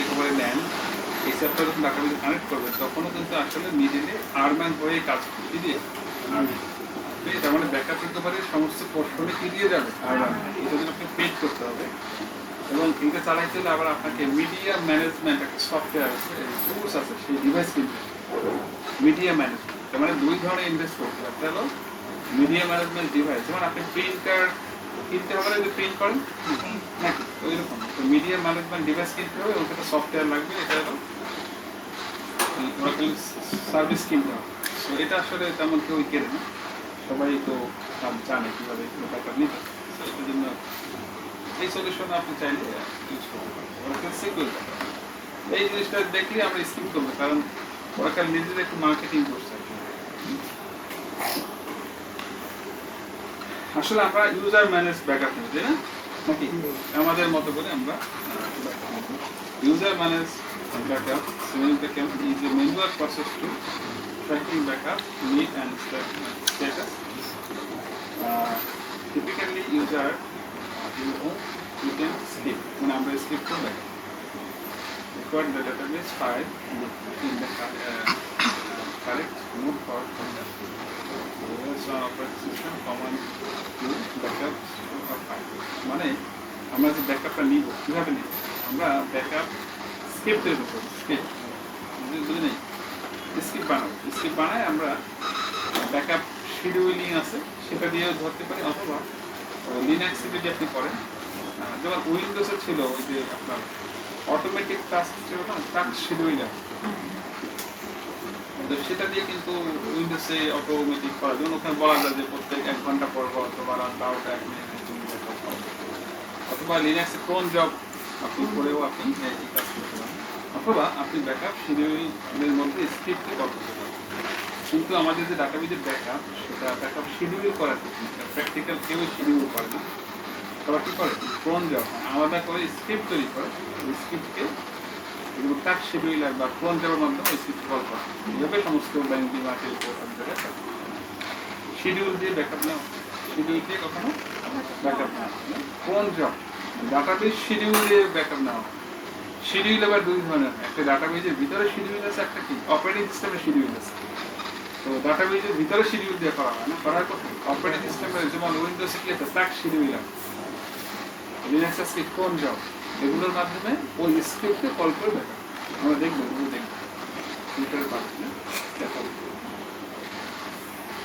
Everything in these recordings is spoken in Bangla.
একেবারে নেন, এই সেটটা যখন ডাটা বেজে কানেক্ট করবে তখনও কিন্তু আসলে মিডিলে আরম্যান হয়ে কাজ করবে। কি দিয়ে? তার মানে ব্যাকআপ একেবারে সমস্ত পোর্শনে কি দিয়ে যাবে? আরম্যান। এটা জন্য আপনি পেড করতে হবে এবং এটা চালাইতে হলে আবার আপনাকে মিডিয়া ম্যানেজমেন্ট একটা সফটওয়্যার আছে, টুলস আছে, সেই ডিভাইস কিনতে মিডিয়া ম্যানেজমেন্ট। তার মানে দুই ধরনের ইনভেস্ট করতে হবে। একটা হলো মিডিয়া ম্যানেজমেন্ট ডিভাইস, যেমন আপনি প্রিন্টার কিনতে হবে না, যে প্রিন্ট করেন নাকি ওই রকম মিডিয়া ম্যানেজমেন্ট ডিভাইস কিনতে হবে, ওটা একটা সফটওয়্যার লাগবে। এটা হলো সার্ভিস কিনতে হবে। তো এটা আসলে তেমন কেউ কেনে না, সবাই তো জানে কীভাবে ব্যাপারটা নিতে হবে। এটার জন্য এই সলিউশন আপনি চাইলে ইউজ করতে পারেন। ওরাকেল সিকিউর এই জিনিসটা দেখলে আমরা স্কিপ করবো, কারণ ওরাকেল নিজেদের একটু মার্কেটিং করছে। আসলে আমরা ইউজার ম্যানেজ ব্যাকআপ নিই, তাই না? নাকি আমাদের মতো করে আমরা user manage backup is a manual process to tracking backup need and status. Typically user you can skip when আমরা skip করব record the database file in the correct mode for operating system command to backup of file. মানে আমরা যে ব্যাকআপটা নিব কিভাবে নিব? আমরা ব্যাকআপ স্কিপ তৈরি করব। স্কিপ বুঝলি নেই, স্কিপ বানাবো। স্কিপ বানায় আমরা ব্যাকআপ শিডিউলিং আছে সেটা দিয়েও ধরতে পারি, অথবা লিনাক্সে যদি আপনি করেন, যেমন উইন্ডোজে ছিল ওই যে আপনার অটোমেটিক টাস্ক ছিল না, টাস্ক শিডিউলার, তো সেটা দিয়ে কিন্তু উইন্ডোজে অটোমেটিক করা, যেমন ওখানে বলা যায় যে প্রত্যেক 1 ঘন্টা পর পর অথবা রাত 12টা 1 মিনিটে তুমি ব্যাকআপ করো, অথবা লিনাক্সে ক্রোন জব আপনি করেও আপনি এই কাজ করতে পারেন, অথবা আপনি ব্যাকআপ শিডিউলের মধ্যে স্ক্রিপ্ট করতে পারেন। কিন্তু আমাদের যে ডাটাবেজের ব্যাকআপ, সেটা ব্যাকআপ শিডিউল করার প্র্যাকটিক্যাল কেউ শিডিউল করে না। তারা কী করে? ক্রোন জব আলাদা করে স্ক্রিপ্ট তৈরি করে, ওই স্ক্রিপ্টকে এগুলো টাস্ক শিডিউলার বা ক্রোন জবের মাধ্যমে ওই স্ক্রিপ্ট কল করে। এইভাবে সমস্ত ব্যাংকিং মার্কেট শিডিউল দিয়ে ব্যাকআপ নেওয়া, শিডিউল দিয়ে কখনো ব্যাকআপ নেওয়া। ক্রোন জব ডাটাবেজ শিডিউল দিয়ে ব্যাকআপ নেওয়া। শিডিউল আবার দুই ধরনের, একটা ডাটাবেজের ভিতরে শিডিউল আছে, একটা কি অপারেটিং সিস্টেমের শিডিউল আছে। তো ডাটাবেজের ভিতরে শিডিউল দিয়ে করা হয় না, করার কথা অপারেটিং সিস্টেমের, যেমন উইন্ডোজে কি আছে টাস্ক শিডিউলার, লিনাক্সে স্ক্রিপ্ট কোন জব, এগুলোর মাধ্যমে ওই স্ক্রিপ্টে কল করে ব্যাকআপ আমরা দেখবো। এগুলো দেখবো ভিতরে পাচ্ছি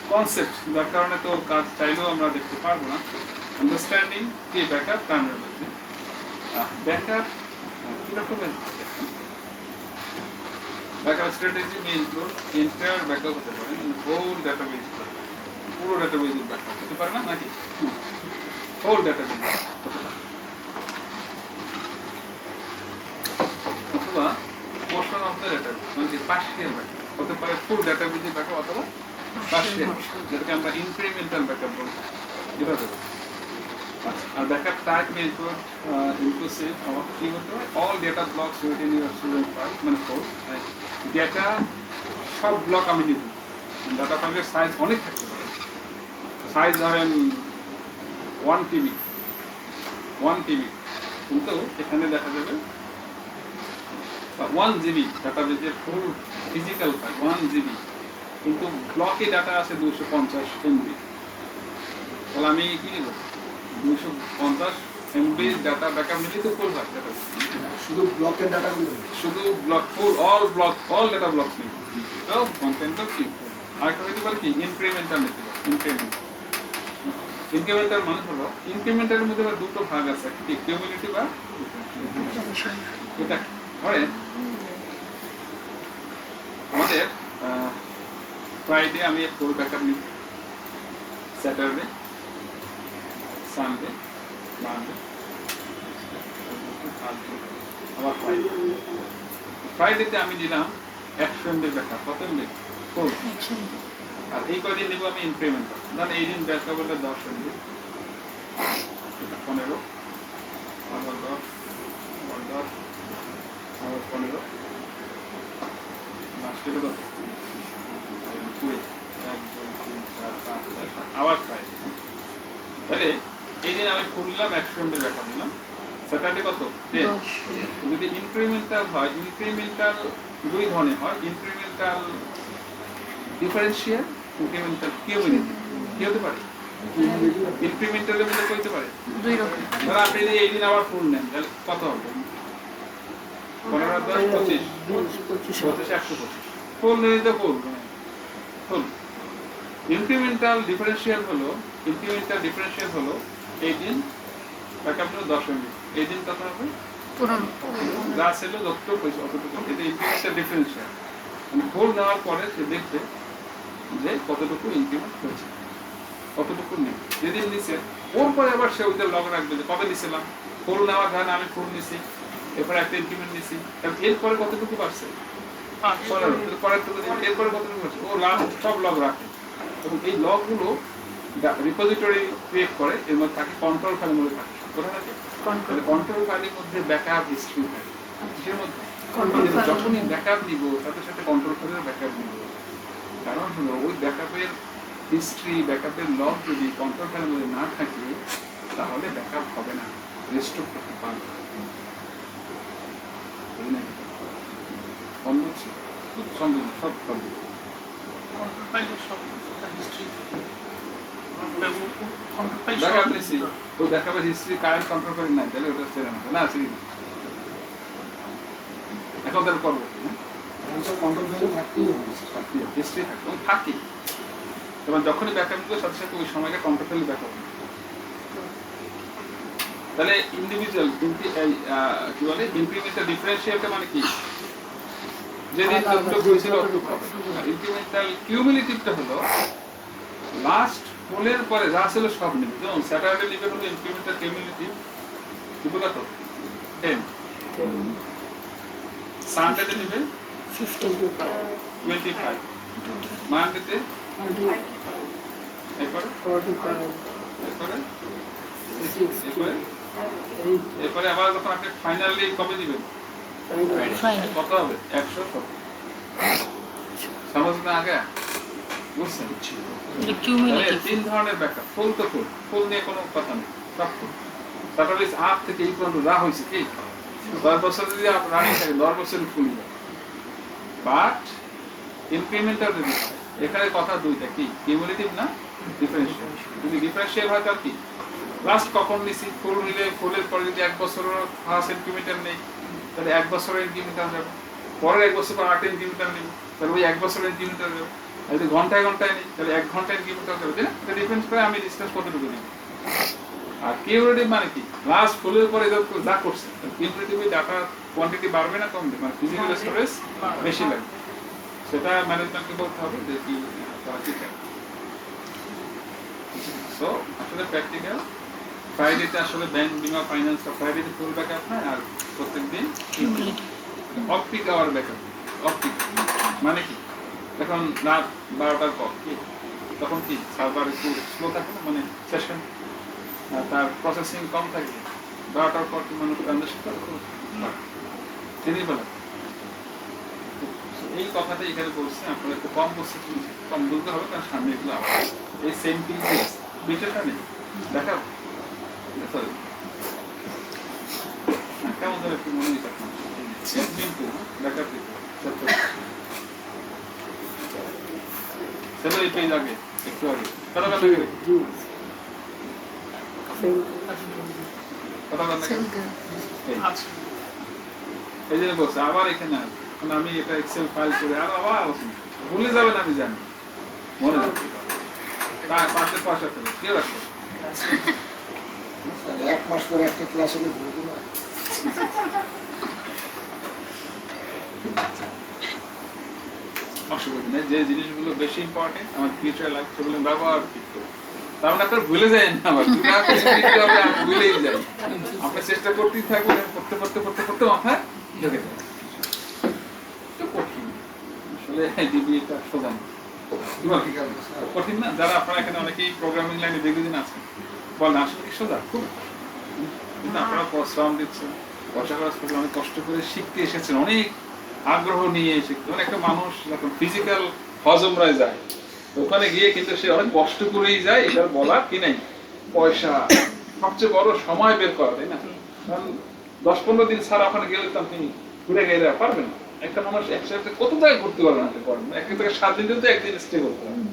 কনসেপ্ট, যার কারণে তো কাজ চাইলেও আমরা দেখতে পারবো না। আন্ডারস্ট্যান্ডিং কি ব্যাকআপ কারণের মধ্যে ব্যাকআপ কিরকমের ব্যাকআপ স্ট্র্যাটেজি মে ইনক্লুড এন্টায়ার ব্যাকআপ হতে পারে, হোল ডাটাবেজ, পুরো ডাটাবেজের ব্যাকআপ হতে পারে না, নাকি হোল ডাটাবেজ, অথবা পোর্শন অফ দ্য ডাটাবেজ, মানে পার্শিয়াল ব্যাকআপ হতে পারে, ফুল ডাটাবেজের ব্যাকআপ অথবা পার্শিয়াল, যেটাকে আমরা ইনক্রিমেন্টাল ব্যাকআপ বলি। এভাবে আর backup type may inclusive of কি হতে হয় all data blocks within your student file, মানে কোড ডেটা সব ব্লক আমি নিব। ডাটা ফাইলের সাইজ অনেক থাকতে পারে, সাইজ ধরেন 1 TB, কিন্তু এখানে দেখা যাবে 1 GB ডাটাবেজের ফুল ফিজিক্যাল ফাইল 1 GB, কিন্তু ব্লকে ডাটা আছে 250 MB। তাহলে আমি কি নেব? 250 MB ডাটা ব্যাকআপ নিলে তো ফুল হয় ডাটা, শুধু ব্লকের ডাটাগুলো, শুধু ব্লক ফুল অল ডাটা ব্লক নেই, তো কন্টেন্টটা কি আরেকটা হতে পারে কি ইনক্রিমেন্টাল নিতে পারে। ইনক্রিমেন্টাল মানে হলো ইনক্রিমেন্টালের মধ্যে আবার দুটো ভাগ আছে, কি কিউমুলেটিভ বা এটা ধরে আমাদের ফ্রাইডে আমি এক ফুল ব্যাকআপ নিই, স্যাটারডে, সানডে, মানডে, আবার ফ্রাইডেতে আমি নিলাম 100 MB ব্যাকআপ। কত MB? 4। আর এই কদিন নেব আমি ইনক্রিমেন্টাল, ধরেন এই দিন ব্যাকআপ হলে 10 MB, 15, আবার 10, আবার 10, আবার 15, লাস্টে কত? 20, 1, 2, 3, 4, 5, 6, আবার ফ্রাইডে। তাহলে এই দিন আমি খুললাম 100 MB ব্যাকআপ নিলাম, স্যাটারডে কত 10 যদি ইনক্রিমেন্টাল হয় ইনক্রিমেন্টাল দুই ধরনের হয় ইনক্রিমেন্টাল ডিফারেনশিয়াল ইনক্রিমেন্টাল কিউমিলেটিভ কি হতে পারে ইনক্রিমেন্টালের মধ্যে কইতে পারে দুই রকম ধর আপনি যদি এই দিন আবার ফুল নেন তাহলে কত হবে 15 10 25 125 ফুল নিলে তো ফুল ইনক্রিমেন্টাল ডিফারেনশিয়াল হলো এই দিন তাকে আপনার 10 মিনিট এই দিন কত হবে পুরনো যা ছিল ডক্টর কইছে অতটুকু এটা ইনক্রিমেন্টাল ডিফারেনশিয়াল মানে ফুল নেওয়ার পরে সে দেখবে যে কতটুকু ইনক্রিমেন্ট হয়েছে কতটুকু নেই যেদিন নিচে ওর পরে আবার সে ওইটা লগ রাখবে যে কবে নিছিলাম ফুল নেওয়ার ধান আমি ফুল নিছি এরপরে একটা ইনক্রিমেন্ট নিছি এরপরে কতটুকু বাড়ছে 15 এরপরে কতটুকু বাড়ছে ও সব লগ রাখে এবং এই লগগুলো রিপোজিটরি ক্রিয়েট করে এর মধ্যে থাকে কন্ট্রোল ফাইলের মধ্যে থাকে কোথায় থাকে কন্ট্রোল ফাইলের মধ্যে ব্যাকআপ হিস্ট্রি থাকে কিসের মধ্যে যখনই ব্যাকআপ নিব সাথে সাথে কন্ট্রোল ফাইলের ব্যাকআপ নিব কারণ হলো ওই ব্যাকআপের হিস্ট্রি ব্যাকআপের লগ যদি কন্ট্রোল ফাইলের মধ্যে না থাকে তাহলে ব্যাকআপ হবে না রেস্টোর করতে পারবে বন্ধ হচ্ছে খুব সন্দেহ সব সন্দেহ ব্যাকআপ নিচ্ছি ওই ব্যাকআপের হিস্ট্রি কারেন্ট কন্ট্রোল ফাইল নাই তাহলে ওটা ছেড়ে না না ছেড়ে এখন তাহলে করবো কন্ট্রোল ফেলে থাকতেই হবে হিস্ট্রি থাকে এবং যখনই ব্যাকআপ দিবে সাথে সাথে ওই সময়টা কন্ট্রোল ফাইল ব্যাকআপ তাহলে ইন্ডিভিজুয়াল কি বলে ইনক্রিমেন্টাল ডিফারেনশিয়ালটা মানে কি যেদিন যতটুকু হয়েছিল ততটুকু হবে ইনক্রিমেন্টাল কিউমুলেটিভটা হলো লাস্ট ফুলের পরে যা ছিল সব নেবে যেমন স্যাটারডে নিবে হলো ইনক্রিমেন্টাল কিউমুলেটিভ কত 10 সানডেতে নিবে 25 মানডেতে এরপরে এরপরে আবার যখন আপনি ফাইনালি কবে দিবেন কত হবে 100 সমঝনা আগে বুঝছেন তিন ধরনের ব্যাকআপ ফুল তো ফুল নিয়ে কোনো কথা নেই সব ফুল তারপরে আপ থেকে এই পর্যন্ত যা হয়েছে কি 10 বছর যদি আপনি রানিং থাকে 10 বছর ফুল বাট ইনক্রিমেন্টাল যদি এখানে কথা দুইটা কি কিউমুলেটিভ না ডিফারেনশিয়াল যদি ডিফারেনশিয়াল হয় তার কি লাস্ট কখন নিছি ফুল নিলে ফুলের পরে যদি 1 বছরের ফার্স্ট ইনক্রিমেন্টাল নেই তাহলে 1 বছরের ইনক্রিমেন্টাল যাবে পরের 1 বছর পর 8 ইনক্রিমেন্টাল নেব তাহলে ওই 1 বছরের ইনক্রিমেন্টাল যাবে আর যদি ঘন্টায় নেই তাহলে 1 ঘন্টা ইনক্রিমেন্টাল যাবে তাই না এটা ডিফারেন্স করে আমি ডিসকাস করতে পারি আর কিউমুলেটিভ মানে কি লাস্ট ফুলের পরে যা করছে কিউমুলেটিভ ডাটা কোয়ান্টিটি বাড়বে না কমবে মানে ফিজিক্যাল স্টোরেজ বেশি লাগবে সেটা ম্যানেজমেন্টকে বলতে হবে যে কি করা ঠিক আছে সো আসলে প্র্যাকটিক্যাল ফ্রাইডেতে আসলে ব্যাংক বিমা ফাইন্যান্স ফ্রাইডেতে ফুল ব্যাকআপ হয় আর প্রত্যেকদিন off peak hour backup off peak মানে কি এখন রাত 12টার পর কি তখন কি সার্ভার একটু স্লো থাকে না মানে সেশন তার প্রসেসিং কম থাকে 12টার পর কি মানুষ ট্রানজাকশন করে দিনের বেলা এই কথাটা এখানে বলছি আপনারা একটু কম বলছি কম বলতে হবে কারণ সামনে এগুলো আবার এই সেম বিষয়টা নেই দেখাও কেমন ধরে একটু মনে হয়েছে কিন্তু ব্যাকআপ দিতে এই পেজ আগে একটু আগে কথা এই জন্য বলছে আবার এখানে আমি এটা এক্সেল ফাইল করে আবার ভুলে যাবেন আমি জানি মনে রাখতে পাঁচের পাশে কে রাখবে 1 মাস পরে একটা ক্লাস হলে ভুলবো না অসুবিধা নেই যে জিনিসগুলো বেশি ইম্পর্টেন্ট আমার ফিউচার লাইফ সেগুলো ব্যবহার করতে তার মানে আপনার ভুলে যায় না আবার আমি ভুলেই যাই আপনি চেষ্টা করতেই থাকবেন করতে করতে করতে করতে মাথায় ঢুকে যায় কঠিন আসলে ডিবিএটা সোজা না কঠিন না যারা আপনারা এখানে অনেকেই প্রোগ্রামিং লাইনে দীর্ঘদিন আছেন বলেন আসলে কি সোজা খুব কিন্তু আপনারা শ্রম দিচ্ছেন অনেক কষ্ট করে শিখতে এসেছেন অনেক আগ্রহ নিয়ে এসেছেন মানে একটা মানুষ যখন ফিজিক্যাল হজমরায় যায় ওখানে গিয়ে কিন্তু সে অনেক কষ্ট করেই যায় এটার বলার কি নাই পয়সা সবচেয়ে বড় সময় বের করা তাই না কারণ 10-15 দিন ছাড়া ওখানে গেলে তো আপনি ঘুরে গেলে পারবেন না। একটা মানুষ একসাথে কত জায়গায় ঘুরতে পারবেন আপনি পারবেন না। একটা থেকে 7 দিন তো একদিন স্টে করতে হবে।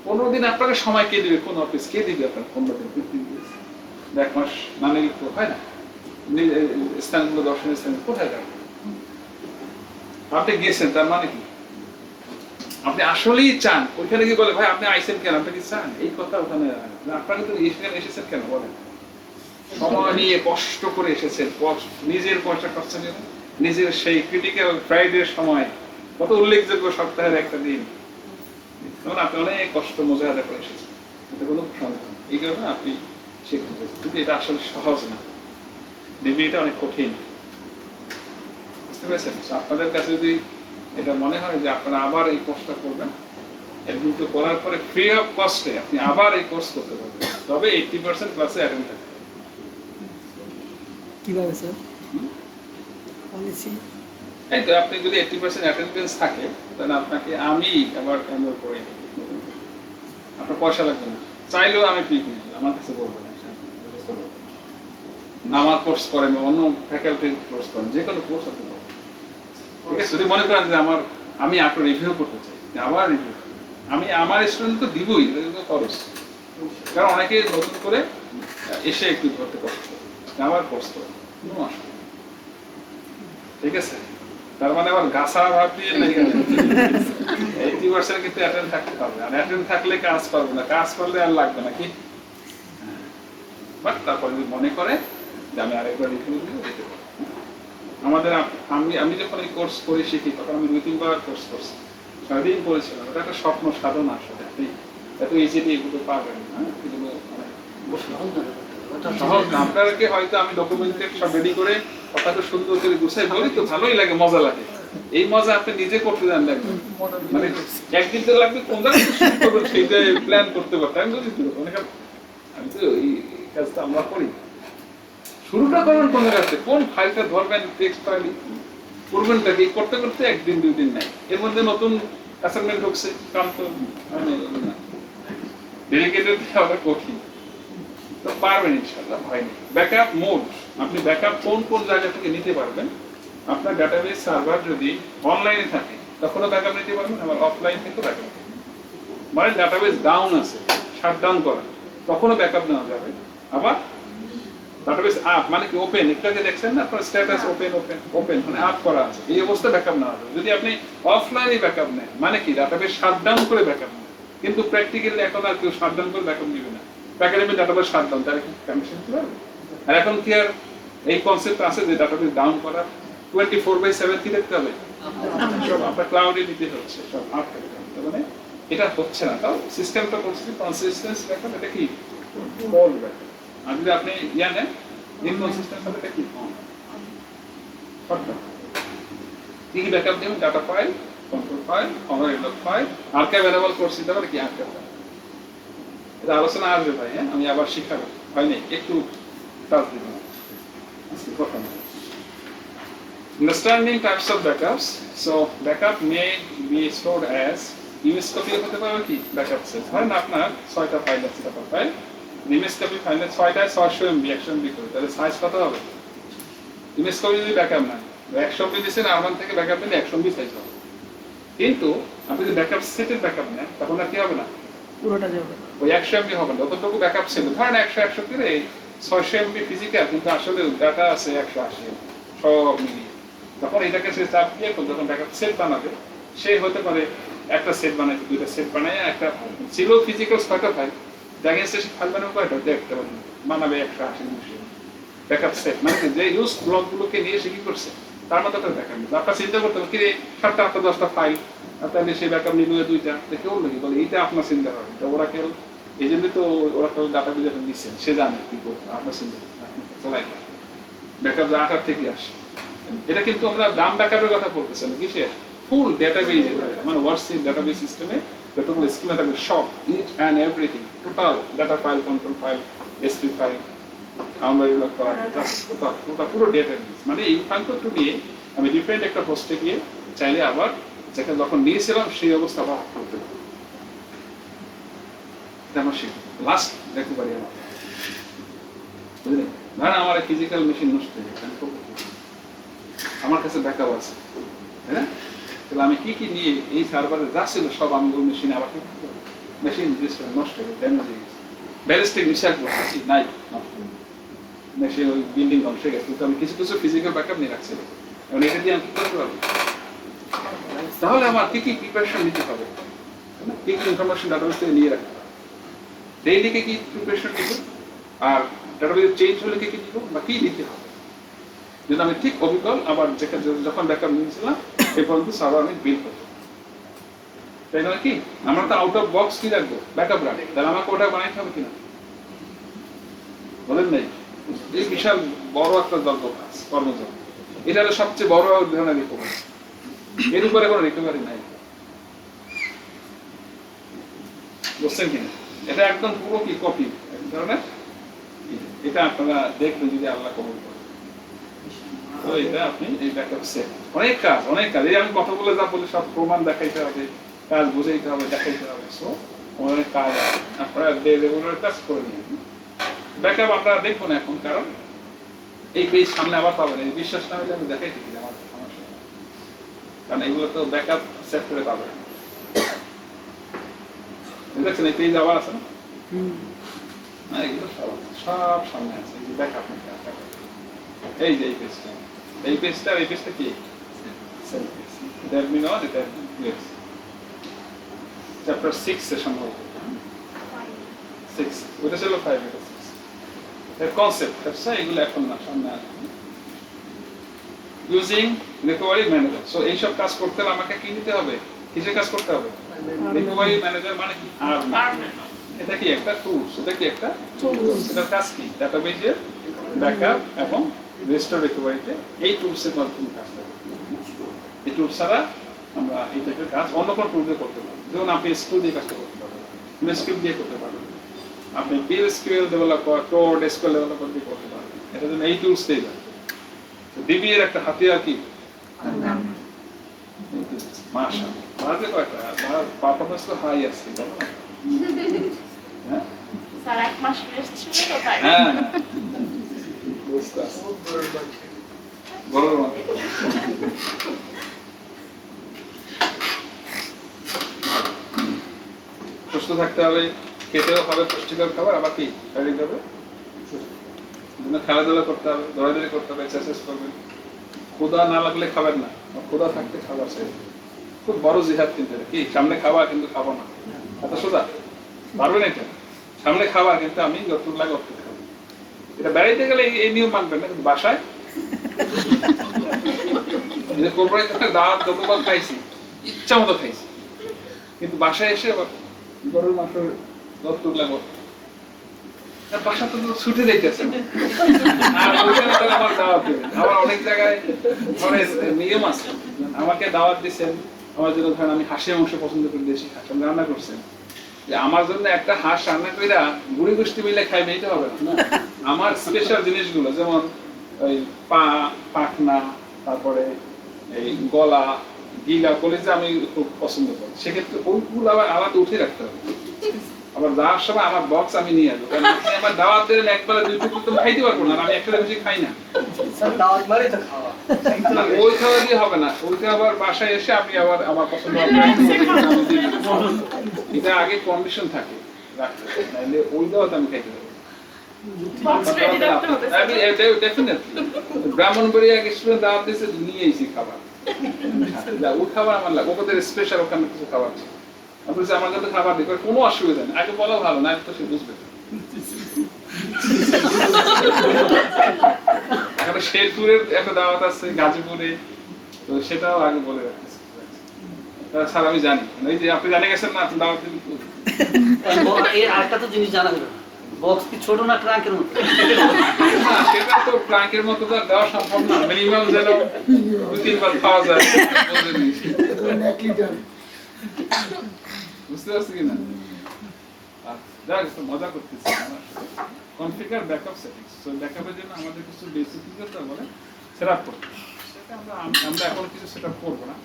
15 দিন আপনাকে সময় কে দিবে, কোন অফিস কে দিবে আপনার 15 দিন 15 দিন 1 মাস না নিলে তো হয় না। স্থানগুলো দর্শনীয় স্থান কোথায় যাবেন? আপনি গেছেন তার মানে কি আপনি আসলেই চান? ওইখানে গিয়ে বলে ভাই আপনি আইসেন কেন, আপনি কি চান এই কথা ওখানে? আপনাকে তো এখানে এসেছেন কেন বলেন? সময় নিয়ে কষ্ট করে এসেছেন, নিজের পয়সা খরচা নিয়ে, নিজের সেই ক্রিটিক্যাল ফ্রাইডে সময়, কত উল্লেখযোগ্য সপ্তাহের একটা দিন, তখন আপনি অনেক কষ্ট মজাদা করে এসেছেন। এটা কোনো সমাধান এই কারণে আপনি শিখতে চাইছেন, কিন্তু এটা আসলে সহজ না, ডিগ্রিটা অনেক কঠিন। বুঝতে পেরেছেন? আপনাদের কাছে যদি এটা মনে হয় যে আপনারা আবার এই কোর্সটা করবেন, এডমিট করার পরে ফ্রি অফ কস্টে আপনি আবার এই কোর্স করতে পারবেন, তবে 80% ক্লাসে অ্যাটেন্ড থাকবে। কিভাবে স্যার? পলিসি এই তো আপনি যদি 80% অ্যাটেন্ডেন্স থাকে তাহলে আপনাকে আমি আবার এনরোল করে দেব। আপনার পয়সা লাগবে না, চাইলেও আমি ফ্রি করে দিই, আমার কাছে বলবেন না আমার কোর্স করেন, অন্য ফ্যাকাল্টির কোর্স করেন, যে কোনো কোর্স আপনি করবেন। ঠিক আছে? যদি মনে করেন যে আমি আপনার রিভিউ করতে চাই, আবার রিভিউ আমি আমার স্টুডেন্টকে দিবই, এটা খরচ। কারণ অনেকে নতুন করে এসে একটু ধরতে কষ্ট আবার কোর্স করে কোনো অসুবিধা। ঠিক আছে? তার মানে আবার গাছা ভাব দিয়ে লেগে যাবে। 80% কিন্তু অ্যাটেন্ড থাকতে পারবে, আর অ্যাটেন্ড থাকলে কাজ পারবে না, কাজ করলে আর লাগবে না কি। বাট তারপর যদি মনে করে যে আমি আরেকবার রিভিউ দিব, দিতে পারবো। আমাদের আমি যখন এই কোর্স করে শিখি তখন আমি 2-3 বার কোর্স করছি, সারাদিন করেছিলাম। এটা একটা স্বপ্ন সাধনা আসলে, আপনি এত ইজিলি এগুলো পারবেন না, এগুলো সহজ না। আপনাকে হয়তো আমি ডকুমেন্টেড সব রেডি করে কথাটা সুন্দর করে গুছাই বলি তো ভালোই লাগে, মজা লাগে। এই মজা আপনি নিজে করতে জান লাগবে, মানে একদিন তো লাগবে কোন জায়গায় সেইটা প্ল্যান করতে পারতাম। আমি তো এই কাজটা আমরা করি। শুরুটা করবেন কোন জায়গাতে, কোন ফাইলটা ধরবেন, টেক্সট ফাইল করবেনটা কি, করতে করতে 1-2 দিন নাই, এর মধ্যে নতুন অ্যাসাইনমেন্ট ঢুকছে, কাম তো মানে ডেলিগেটেড আমরা কঠিন, তো পারবেন ইনশাআল্লাহ, ভয় নেই। ব্যাকআপ মোড, আপনি ব্যাকআপ কোন জায়গা থেকে নিতে পারবেন। আপনার ডাটাবেস সার্ভার যদি অনলাইনে থাকে তখনও ব্যাকআপ নিতে পারবেন, আবার অফলাইন থেকেও ব্যাকআপ, মানে ডাটাবেস ডাউন আছে, শাটডাউন করা, তখনও ব্যাকআপ নেওয়া যাবে। আবার ডাটাবেস আপ মানে কি ওপেন, একটাকে দেখছেন না আপনার স্ট্যাটাস ওপেন মানে আপ করা আছে, এই অবস্থা ব্যাকআপ নেওয়া যাবে। যদি আপনি অফলাইনে ব্যাকআপ নেন মানে কি ডাটাবেস শাটডাউন করে ব্যাকআপ নেন, কিন্তু প্র্যাকটিক্যালি এখন আর কেউ শাটডাউন করে ব্যাকআপ নেবে না। একাডেমি ডাটাবেস শাটডাউন, তারা কি কমিশন দিতে পারবে? আর এখন কি আর এই কনসেপ্ট আছে যে ডাটাবেস ডাউন করা 24/7 কি দেখতে হবে, সব আপনার ক্লাউডে নিতে হচ্ছে, সব আপ থাকতে হবে। মানে এটা হচ্ছে না, তাও সিস্টেমটা করছে কনসিস্টেন্সি ব্যাকআপ, এটা কি ফল ব্যাকআপ। আর যদি আপনি নেন ইনকনসিস্টেন্ট হবে, এটা কি শর্টকাট। কি ব্যাকআপ দেবেন? Data file, control file, overlock file, archive available করছি, তারপরে কি আর্কাইভ। এটা আলোচনা আসবে ভাই, হ্যাঁ আমি আবার শিখাবো, হয় নাই একটু টাচ দিব না আজকে কথা না। Understanding types of backups. So backup may be stored as image copy হতে পারে কি ব্যাকআপ সেট। ধরেন আপনার 6টা ফাইল আছে, ডাটা ফাইল, ইমেজ কপি ফাইলে 6টায় 600 MB 100 MB করে, তাহলে সাইজ কত হবে? ইমেজ কপি যদি ব্যাকআপ না 100 MB দিয়েছেন, আমার থেকে ব্যাকআপ নিলে 100 MB সাইজ হবে। কিন্তু আপনি যদি ব্যাকআপ সেটের ব্যাকআপ নেন তখন আর কি হবে না, পুরোটা যাবে ওই 100 MB হবে না, যতটুকু ব্যাকআপ ছিল। ধরেন 100 করে 600 MB ফিজিক্যাল, কিন্তু আসলে ডাটা আছে 180 সব মিলিয়ে। তখন এটাকে সে চাপ দিয়ে যখন ব্যাকআপ সেট বানাবে, সে হতে পারে একটা সেট বানায়, 2টা সেট বানায়, একটা ছিল ফিজিক্যাল 6টা ফাইল, জায়গায় সে ফাইল বানাবে কয়টা, দেখতে পারেন বানাবে 180 ব্যাকআপ সেট। মানে যে ইউজ ব্লকগুলোকে নিয়ে সে কি করছে তার মতো একটা ব্যাকআপ নিবে। আপনার চিন্তা করতে হবে কি রে 7টা 8টা 10টা ফাইল, তাহলে সেই ব্যাকআপ নিল 2টা, কেউ বলে বলে এইটা আপনার চিন্তা করে, ওরা কেউ এই জন্য তো ওরা কেউ ডাটা বিলে দিচ্ছেন, সে জানে কি করতে, আপনার চিন্তা চলাই ব্যাকআপ আকার থেকে আসে। এটা কিন্তু আমরা দাম ব্যাকআপের কথা বলতেছি না, কিসে ফুল ডাটাবেস, মানে ওয়ার্ডসিপ ডাটাবেস সিস্টেমে যতগুলো স্কিমা থাকবে সব ইট and everything, total data file, control file, SP file, আমরা এগুলো করা টোটাল পুরো ডাটাবেস। মানে এই ফাইলটা দিয়ে আমি ডিফারেন্ট একটা হোস্টে গিয়ে চাইলে আবার যেটা যখন নিয়েছিলাম সেই অবস্থা আবার করতে পারি। এটা আমার শিখবো, লাস্ট দেখতে পারি আমার, বুঝলেন? ধরেন আমার ফিজিক্যাল মেশিন নষ্ট হয়ে গেছে, আমি করবো কি? আমার কাছে ব্যাকআপ আছে, তাই না? তাহলে আমি কি কি নিয়ে এই সার্ভারে যা ছিল সব আমি ওই মেশিনে আবার মেশিন নষ্ট হয়ে গেছে, ড্যামেজ হয়ে গেছে, ব্যালিস্টিক মিসাইল করতেছি নাই, মেশিন ওই বিল্ডিং ধ্বংস হয়ে গেছে, কিন্তু আমি কিছু কিছু ফিজিক্যাল ব্যাকআপ নিয়ে রাখছি। এবং এটা দিয়ে আমি কি করতে পারবো? তাহলে আমার কি কি প্রিপারেশন নিতে হবে, কি কি ইনফরমেশন ডাটাবেস থেকে নিয়ে রাখতে হবে, ডেইলি কি প্রিপারেশন নিব, আর ডাটাবেস চেঞ্জ হলে কি নিব বা কি নিতে হবে, যদি আমি ঠিক অভিজ্ঞ আবার যখন ব্যাকআপ নিয়েছিলাম এই পর্যন্ত সার্ভার আমি বিল্ড করবো। তাই না কি? আমরা তো আউট অফ বক্স কি রাখবো, ব্যাকআপ রাখবো, তাহলে আমাকে ওটা বানাইতে হবে কিনা বলেন নাই? এই বিশাল বড় একটা কাজ কর্মযোগ, এটা হলো সবচেয়ে বড় ধরনের রিকভারি, এর উপরে কোনো রিকভারি নাই, বুঝছেন কিনা? এটা একদম পুরো কি কপি এক ধরনের, এটা আপনারা দেখবেন যদি আল্লাহ কবুল করে। তো এটা আপনি এই ব্যাকআপ সেট, অনেক কাজ এই আমি কথা বলে যা বলি সব প্রমাণ দেখাইতে হবে, কাজ বুঝাইতে হবে, দেখাইতে হবে, সো অনেক কাজ আপনারা রেগুলার কাজ করে নিন। ব্যাকআপ আপনারা দেখবো না এখন, কারণ এই পেজ সামনে আবার পাবেন, এই বিশ্বাস না হলে আমি দেখাই দিই আমার সমস্যা, কারণ এগুলো তো ব্যাকআপ সেট করে পাবেন। দেখছেন এই পেজ আবার আছে না, এগুলো সব সামনে আছে, এই যে ব্যাকআপ এই যে এই পেজটা কি চ্যাপ্টার 6 এ সম্ভবত 6, ওটা ছিল 5, এটা 6 এর কনসেপ্ট আছে, এগুলো এখন না সামনে আসবে। ইউজিং রিকভারি ম্যানেজার, সো এই সব কাজ করতে হলে আমাকে কি নিতে হবে, কিসের কাজ করতে হবে? রিকভারি ম্যানেজার মানে কি? এটা কি একটা টুলস, এটা কি একটা টুলস, এটার কাজ কি? ডাটাবেজের ব্যাকআপ এবং রেস্টোর রিকভারিতে এই টুলসের মাধ্যমে কাজ করতে হবে। এই টুলস ছাড়া আমরা এই টাইপের কাজ অন্য কোনো টুল দিয়ে করতে পারবো। যেমন আপনি স্কিল দিয়ে কাজটা করতে পারবেন, স্কিল দিয়ে করতে পারবেন, আপনি PSQL developer, code SQL developer দিয়ে করতে পারবেন, এটা জন্য এই টুলস দিয়ে যাবে। ডিবি এর একটা হাতিয়ার কি মাশাআল্লাহ, ভালো কয়টা পারফরম্যান্স তো হাই আছে, তাই না? হ্যাঁ স্যার এক মাস রেস্ট ছিল তো তাই। হ্যাঁ বুঝতে আছে, বড় সুস্থ থাকতে হবে, খেতেও হবে পুষ্টিকর খাবার, আবার কি শারীরিক হবে খেলাধুলা করতে হবে, দৌড়াদৌড়ি করতে হবে, এক্সারসাইজ করবেন। ক্ষুধা না লাগলে খাবেন না, ক্ষুধা থাকতে খাবার চাই, খুব বড় জিহাদ কিন্তু কি, সামনে খাবার কিন্তু খাবো না, এত সোজা পারবেন এটা, সামনে খাবার কিন্তু আমি যতটুকু লাগে অতটুকু খাবো। এটা বেড়াইতে গেলে এই নিয়ম মানবেন না, কিন্তু বাসায় দাওয়াত যতবার খাইছি ইচ্ছা মতো খাইছি, কিন্তু বাসায় এসে আবার গরুর মাংস যতটুকু লাগে বাসা তো ছুটে যাইতেছে, আমার দাওয়াত দেবেন। আবার অনেক জায়গায় নিয়ম আছে, আমাকে দাওয়াত দিচ্ছেন আমার জন্য, ধরেন আমি হাঁসের মাংস পছন্দ করি, দেশি হাঁস আমি রান্না করছেন, যে আমার জন্য একটা হাঁস রান্না করে গুড়ি গোষ্ঠী মিলে খাইবে, এটা হবে না। আমার স্পেশাল জিনিসগুলো যেমন ওই পা, পাখনা, তারপরে এই গলা, গিলা, কলিজা আমি খুব পছন্দ করি, সেক্ষেত্রে ওইগুলো আবার আলাদা উঠে রাখতে হবে। আবার যাওয়ার সময় আমার বক্স আমি নিয়ে আসবো, কারণ আপনি আমার দাওয়াত দিলেন একবেলা দুই টুকরো তো খাইতে পারবো না, আমি একটা বেশি খাই না। ওই খাওয়া দিয়ে হবে না, ওইটা আবার বাসায় এসে আপনি আবার আমার পছন্দ এটা আগে কন্ডিশন থাকে রাখতে, নাহলে ওই দাওয়াত আমি খাইতে পারবো। ব্রাহ্মণবাড়িয়া স্টুডেন্ট দাওয়াত দিয়েছে, নিয়ে এসেছি খাবার, ওই খাবার আমার লাগে, ওদের স্পেশাল ওখানে কিছু খাবার আছে, আমার কাছে খাবার দিই, কোনো অসুবিধা নেই, আগে বলা ভালো না, তো সে বুঝবে। এখানে শেরপুরের একটা দাওয়াত আছে গাজীপুরে, তো সেটাও আগে বলে রাখতেছে স্যার, আমি জানি, এই যে আপনি জানে গেছেন না দাওয়াত দিন। আরেকটা তো জিনিস জানা হলো, বক্স কি ছোট না ট্রাঙ্কের মতো? না, সেটা তো ট্রাঙ্কের মতো তো দেওয়া সম্ভব না, মিনিমাম যেন 2-3 বার খাওয়া যায়, বুঝতে পারছি কিনা? যাক, মজা করতেছি। কনফিগার ব্যাকআপ সেটিংস, সো ব্যাকআপের জন্য আমাদের কিছু বেসিক ফিচার বলে সেটআপ করতে হবে, সেটা আমরা এখন কিছু সেটআপ করব না।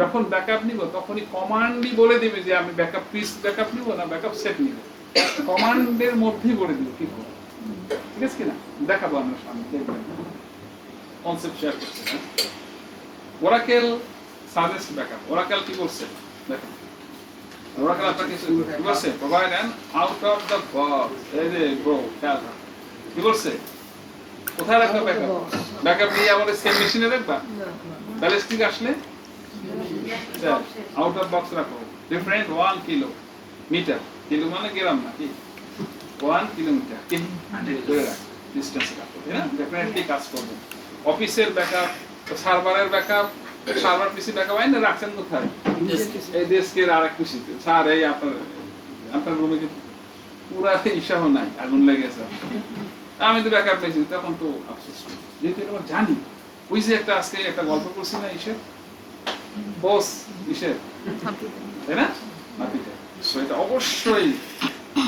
যখন ব্যাকআপ নিব তখনই কমান্ডই বলে দিবে যে আমি ব্যাকআপ পিস ব্যাকআপ নিব না ব্যাকআপ সেট নিব, কমান্ডের মধ্যেই বলে দিব কি করব, ঠিক ঠিক আছে কিনা দেখাবো আমরা সামনে দেখবেন কনসেপ্ট শেয়ার করছে হ্যাঁ ওরাকেল সাজেস্ট ব্যাকআপ ওরাকেল কি করছে দেখেন ওরাকেল আপনাকে কি করছে provide an out of the box এই যে ব্রো খেয়াল রাখ কি করছে কোথায় রাখবে ব্যাকআপ ব্যাকআপ নিয়ে আমাদের সেম মেশিনে রাখবা ব্যালিস্টিক আসলে আউট অফ বক্স রাখো ডিফারেন্ট 1 কিলো মিটার কিলো মানে গ্রাম না কি 1 কিলোমিটার কি 100 ধরে রাখ ডিসটেন্স রাখো তাই না ডেফিনেটলি কাজ করবে অফিসের ব্যাকআপ সার্ভারের ব্যাকআপ সার্ভার পিসি ব্যাকআপ আইনা রাখছেন কোথায় এই ডেস্কের আরেক পিসিতে স্যার এই আপনার রুমে কি পুরা ইশাও নাই আগুন লেগেছে আমি তো ব্যাকআপ পেয়েছি তখন তো আফসোস যেহেতু আমরা জানি ওই যে একটা আজকে একটা গল্প করছি না ইসের বস ইসের তাই না নাপিতে সো এটা অবশ্যই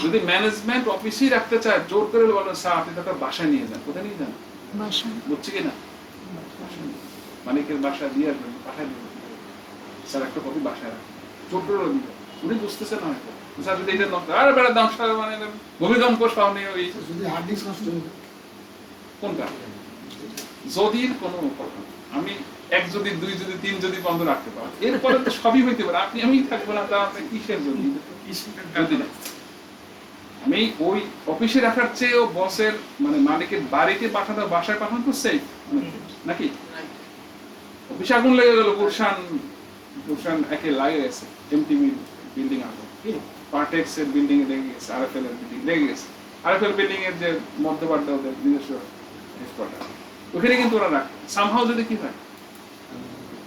যদি ম্যানেজমেন্ট অফিসেই রাখতে চায় জোর করে বলেন স্যার আপনি তাকে বাসায় নিয়ে যান কোথায় নিয়ে যান বুঝছি কিনা মানিকের বাসা দিয়ে আসবেন পাঠায় দেবেন স্যার একটা কপি বাসায় রাখবেন জোর করে দিবেন উনি বুঝতেছেন না হয়তো স্যার যদি এটা নষ্ট আরে বেড়া দাম সারা মানে ভূমিকম্প সামনে ওই যদি হার্ড ডিস্ক নষ্ট হয়ে কোনটা যদির কোনো কথা আমি এক যদি দুই যদি তিন যদি বন্ধ রাখতে পারেন এরপরে তো সবই হইতে পারে আপনি আমি থাকবো না তা আপনি কিসের যদি যদি না আমি ওই অফিসে রাখার চেয়ে বসের মানে মালিকের বাড়িতে পাঠানো বাসায় পাঠানো তো সেফ নাকি অফিসে আগুন লেগে গেল গুলশান একে লাগে গেছে এমটিভি বিল্ডিং আগুন পার্টেক্স এর বিল্ডিং এ লেগে গেছে আরএফএল এর বিল্ডিং লেগে গেছে আরএফএল বিল্ডিং এর যে মধ্যবর্তী ওদের নিজস্ব হেডকোয়ার্টার ওখানে কিন্তু ওরা রাখে সামহাও যদি কি হয়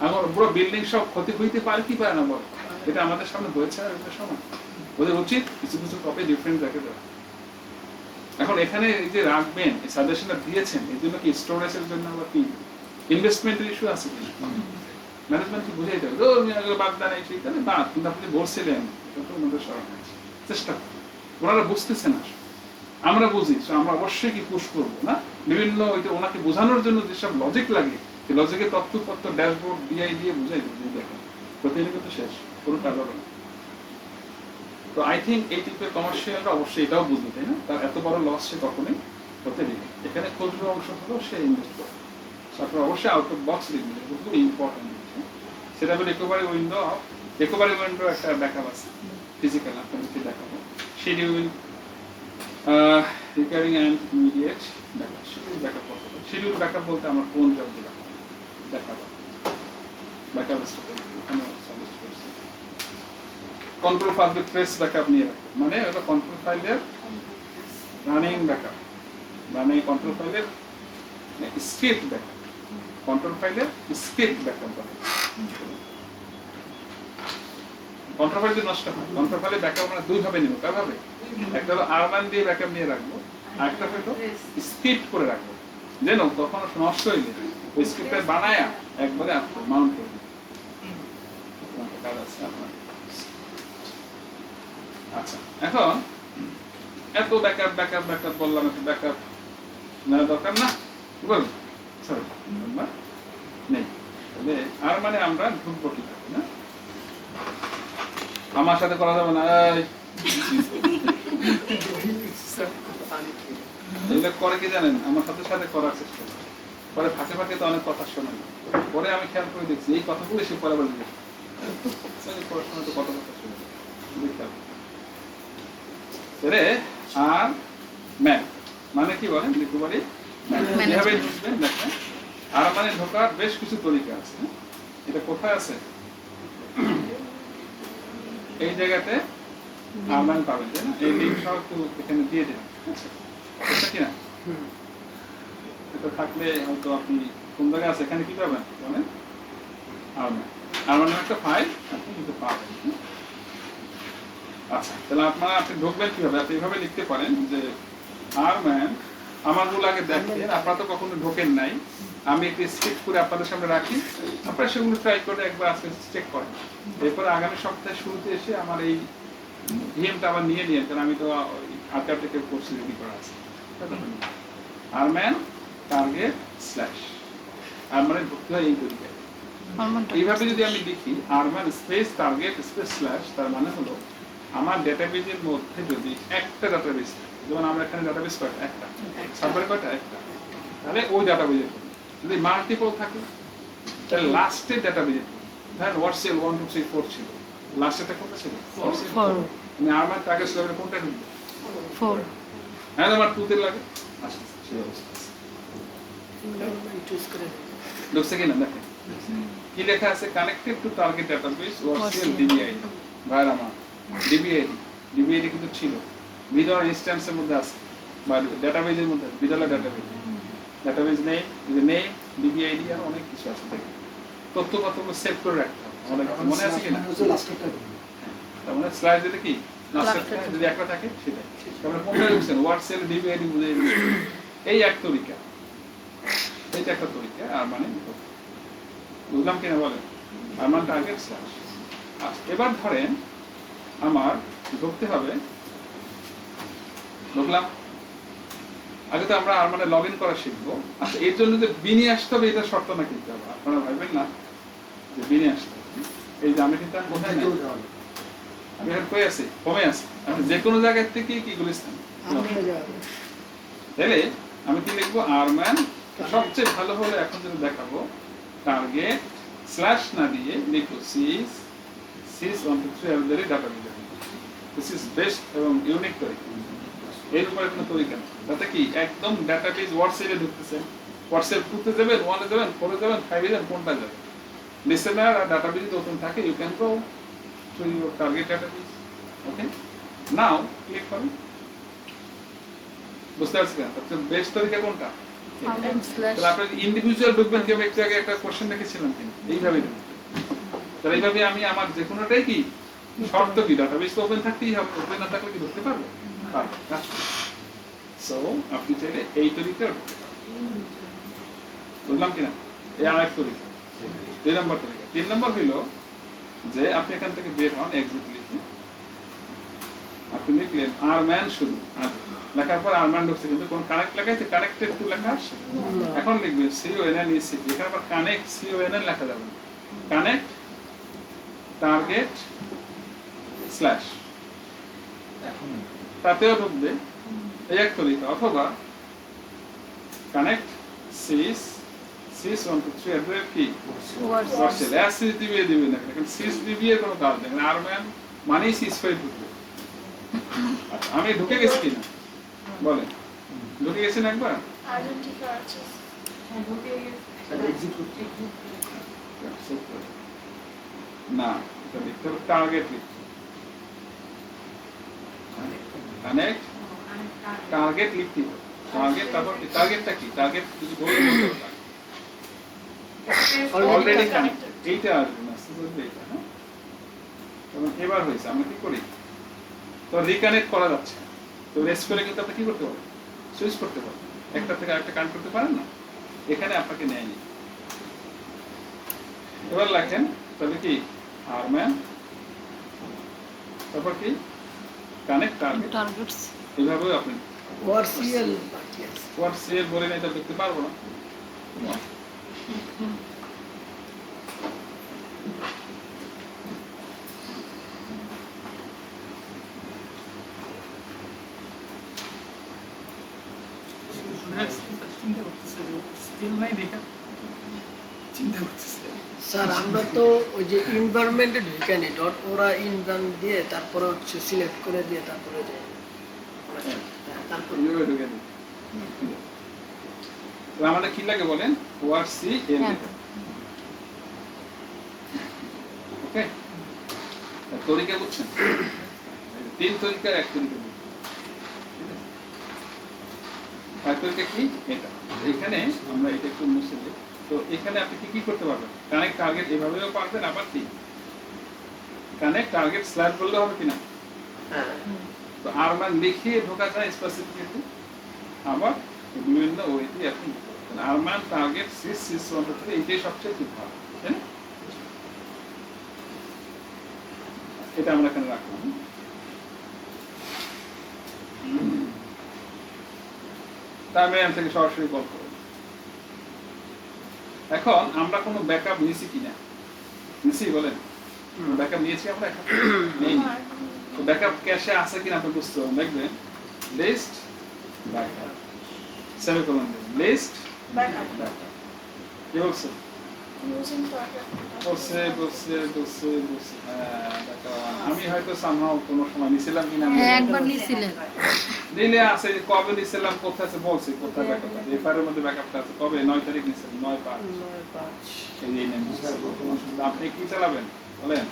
আমার পুরো বিল্ডিং সব ক্ষতি হইতে পারে কি পারে না বল এটা আমাদের সামনে হয়েছে আর এটা সময় ওদের উচিত কিছু কিছু কপি ডিফারেন্ট রেখে দেওয়া এখন এখানে এই যে রাখবেন এই সাজেশনটা দিয়েছেন এর জন্য কি স্টোরেজের জন্য আবার কি ইনভেস্টমেন্টের ইস্যু আছে কি ম্যানেজমেন্ট কি বুঝাই দেবে ও আমি আগে বাদ দেন এই সেইখানে বাদ কিন্তু আপনি বলছিলেন এটা তো আমাদের সরকার চেষ্টা করুন ওনারা বুঝতেছেন না আমরা বুঝি আমরা অবশ্যই কি পুশ করবো না বিভিন্ন ওইটা ওনাকে বোঝানোর জন্য যেসব লজিক লাগে সেই লজিকের তথ্যপত্র ড্যাশবোর্ড ডিআই দিয়ে বুঝাই দেবো দেখেন প্রতিদিনকে তো শেষ কোনো কাজ হবে না তো আই থিঙ্ক এই টাইপের কমার্শিয়ালরা অবশ্যই এটাও বুঝবে তাই না তার এত বড় লস সে কখনোই হতে দিবে এখানে ক্ষুদ্র অংশ হলেও সে ইনভেস্ট করে তারপর অবশ্যই আউট অফ বক্স লিখবে এটা খুব ইম্পর্টেন্ট সেটা হলো রিকভারি উইন্ডো একটা ব্যাকআপ আছে ফিজিক্যাল আপনাদেরকে দেখাবো schedule recurring and immediate backup schedule backup করতে হবে শিডিউল ব্যাকআপ বলতে আমরা কোন জবগুলো দেখাবো ব্যাকআপ এখানে সাজেস্ট করছি কন্ট্রোল ফাইল ট্রেস ব্যাকআপ নিয়ে রাখবো মানে এটা কন্ট্রোল ফাইলের রানিং ব্যাকআপ মানে কন্ট্রোল ফাইলের স্ক্রিপ্ট ব্যাকআপ কন্ট্রোল ফাইলের স্ক্রিপ্ট ব্যাকআপ বলে কন্ট্রোল ফাইল নষ্ট হয় কন্ট্রোল ফাইলের ব্যাকআপ আমরা দুই ভাবে নিব কিভাবে একটা হলো আরমান দিয়ে ব্যাকআপ নিয়ে রাখবো আর একটা হলো স্ক্রিপ্ট করে রাখবো যেন কখনো নষ্ট হইলে ওই স্ক্রিপ্টে বানায়া একবারে আপনি মাউন্ট করে দিবেন আচ্ছা এখন এত ব্যাকআপ বললাম এত ব্যাকআপ না দরকার না বল সরি নেই তাহলে আর মানে আমরা ঢুকবো কি না আমার সাথে করা যাবে না এগুলো করে কি জানেন আমার সাথে সাথে করার চেষ্টা পরে ফাঁকে ফাঁকে তো অনেক কথা শোনেন পরে আমি খেয়াল করে দেখছি এই কথাগুলো সে পরে বলে পড়াশোনা তো কত কথা শুনে রে আর ম্যান মানে কি বলেন রিকভারি কিভাবে ঢুকবেন দেখেন আর মানে ঢোকার বেশ কিছু তরিকা আছে এটা কোথায় আছে এই জায়গাতে আরমান পাবেন তাই না এই লিঙ্ক সহ একটু এখানে দিয়ে দেন আচ্ছা কি না এটা থাকলে হয়তো আপনি কোন জায়গায় আছে এখানে কি পাবেন বলেন আরমান একটা ফাইল আপনি কিন্তু পাবেন আচ্ছা তাহলে আপনি ঢুকবেন কিভাবে আপনি এইভাবে লিখতে পারেন যে আরমান আমারগুলো আগে দেখেন আপনারা তো কখনো ঢোকেন নাই আমি একটি স্ক্রিপ্ট করে আপনাদের সামনে রাখি আপনারা সেগুলো ট্রাই করে একবার আজকে চেক করেন এরপরে আগামী সপ্তাহে শুরুতে এসে আমার এই ভিএমটা আবার নিয়ে নিন কারণ আমি তো আর্কাইভ থেকে কোর্স রেডি করা আছে আরম্যান টার্গেট স্ল্যাশ আরম্যানের ঢুকতে হয় এই তরিকায় এইভাবে যদি আমি লিখি আরম্যান স্পেস টার্গেট স্পেস স্ল্যাশ তার মানে হলো আমার ডেটাবেজের মধ্যে যদি একটা ডাটাবেস থাকে যেমন আমরা এখানে ডাটাবেস কয়টা? একটা। সার্ভারে কয়টা? একটা। তাহলে ওই ডাটাবেজে যদি মাল্টিপল থাকে তাহলে লাস্টের ডাটাবেজে ধরেন ওয়ার্সেল 1 2 3 4 ছিল, লাস্টেরটা কোনটা ছিল? ওয়ার্সেল 4 মানে আমার টার্গেট লেভেলে কোনটা ঢুকবে? 4 হ্যাঁ আমার 2 তে লাগে আচ্ছা সেই অবস্থা চুজ করে ঢুকছে কিনা দেখেন কি লেখা আছে? কানেক্টেড টু টার্গেট ডাটাবেস ওয়ার্সেল ORCL ডিবিআইডি ভাইরা আমার ডিবিআইডি কিন্তু ছিল বিদ্যালয় ইনস্ট্যান্সের মধ্যে আছে বা ডাটাবেজের মধ্যে বিদ্যালয় ডাটাবেজ নেই ডিবিআইডি আর অনেক কিছু আছে দেখেন তথ্যপত্র সেভ করে রাখতে হবে আমাদের মনে আছে কিনা? লাস্টেরটা তার মানে স্লাইড দিলে কি লাস্টের যদি একটা থাকে সেটাই তারপরে কোনটা লিখছেন ওয়ার্সেল ডিবিআইডি বুঝে এই এক তরিকা এইটা একটা তরিকা আর মানে বুঝলাম কিনা বলেন আর মানে টার্গেট স্ল্যাশ আচ্ছা এবার ধরেন আমার ঢুকতে হবে ঢুকলাম আগে তো আমরা আর মানে লগ ইন করা শিখবো আচ্ছা এর জন্য যে বিনি আসতে হবে এটা শর্ত না কিন্তু আপনারা ভাববেন না যে বিনি আসতে হবে এই যে আমি কিন্তু আমি কোথায় নাই আমি এখন কই আছি কমে আছি আমি যে কোনো জায়গা থেকে কি গুলিস্তান তাহলে আমি কি লিখবো আরম্যান সবচেয়ে ভালো হলো এখন যদি দেখাবো টার্গেট স্ল্যাশ না দিয়ে লিখবো সিস 1 2 3 এর ডাটাবেস দিস ইজ বেস্ট এবং ইউনিক তরিকা এর উপরে কোনো তরিকা নেই তাতে কি একদম ডাটাবেস হোয়াটসঅ্যাপে ঢুকতেছে হোয়াটসঅ্যাপ 2 তে যাবেন 1 এ যাবেন 4 এ যাবেন 5 এ যাবেন কোনটা যাবেন লিসেনার আর ডাটাবেস ওপেন থাকে you can go to your target database okay now click করুন বুঝতে পারছেন সবচেয়ে বেস্ট তরিকা কোনটা তাহলে আপনি ইন্ডিভিজুয়াল ঢুকবেন কেউ একটু আগে একটা কোশ্চেন রেখেছিলাম কিন্তু এইভাবে ঢুকবেন তাহলে এইভাবে আমি আমার যে কোনোটাই কি শর্ত কি ডাটাবেস তো ওপেন থাকতেই হবে ওপেন না থাকলে কি ঢুকতে পারবো সো আপনি চাইলে এই তরিকা বুঝলাম কিনা এই আরেক তরিকা 2 নম্বর তরিকা 3 নম্বর হলো যে আপনি এখান থেকে বের হন এক্সিট লিখে আপনি লিখলেন আর ম্যান শুধু লেখার পর আর ম্যান ঢুকছে কিন্তু কোন কানেক্ট লেখাইছে কানেক্টেড টু লেখা আসছে এখন লিখবেন CONN EC এখানে আবার কানেক্ট CONN লেখা যাবে কানেক্ট টার্গেট স্ল্যাশ তাতেও ঢুকবে এই এক তরিকা অথবা কানেক্ট সিস 1 2 3 এর কি ওয়ার্সেল সিস দিবে দিবে না কারণ সিস দিবে এর কোনো কাজ নেই আর ম্যান মানে সিস ফাইল ঢুকবে আচ্ছা আমি ঢুকে গেছি কিনা বলেন ঢুকে গেছেন একবার আর্জেন্টিনা আছে এক্সিট করতে না এটা লিখতে হবে টার্গেট লিখতে কানেক্ট টার্গেট লিখতে হবে টার্গেট তারপর টার্গেটটা কি টার্গেট কিছু বলে অলরেডি কানেক্টেড এইটা আসবে মেসেজ আসবে এটা হ্যাঁ তখন এবার হয়েছে আমরা কি করি তো রিকানেক্ট করা যাচ্ছে তো রেস করে কিন্তু আপনি কি করতে পারেন সুইচ করতে পারেন একটা থেকে আরেকটা কানেক্ট করতে পারেন না এখানে আপনাকে নেয়নি এবার লেখেন তাহলে কি আরম্যান তারপর কি কানেক্ট টার্গেটস এইভাবেও আপনি ওয়ার্সিএল হোয়াটসঅ্যাপ বলে না এটা দেখতে পারবো না স্যার আমরা তো ওই যে এনভায়রনমেন্টে ঢুকে নি ডট ওরা ইনভার্ন দিয়ে তারপরে হচ্ছে সিলেক্ট করে দিয়ে তারপরে যে তারপর এইভাবে ঢুকে দিন তো আমাদের কি লাগে বলেন ওয়ার্সিএল ওকে তরিকা বুঝছেন 3 তরিকা এক তরিকা এক তরিকা কি এটা এখানে আমরা এটা একটু মুছে দিই তো এখানে আপনি কি কি করতে পারবেন কানেক্ট টার্গেট এভাবেও পারবেন আবার কি কানেক্ট টার্গেট স্ল্যাশ বললে হবে কিনা তো আর মান লিখে ঢোকা যায় স্পেসিফিকলি আবার বিভিন্ন ওয়েতে আপনি আর মান টার্গেট সিস 1 2 3 এইটাই সবচেয়ে ঠিক ভালো তাই না এটা আমরা এখানে রাখলাম তারপরে আমি থেকে সরাসরি কল করব এখন আমরা কোনো ব্যাকআপ নিয়েছি কিনা নিয়েছি বলেন ব্যাকআপ নিয়েছি আমরা এখন নেই তো ব্যাকআপ ক্যাশে আছে কিনা আপনি বুঝতে হবে দেখবেন list backup semicolon list backup backup কি বলছো ইউজিং বসে হ্যাঁ দেখো আমি হয়তো সামহাও কোনো সময় নিছিলাম কিনা আমি হ্যাঁ একবার নিছিলেন দিলে আছে কবে নিছিলাম কোথায় আছে বলছি কোথায় ব্যাকআপ আছে এফআইআর এর মধ্যে ব্যাকআপটা আছে কবে 9 তারিখ নিছিলাম 9/5 9/5 এই যে নেন আপনি কি চালাবেন বলেন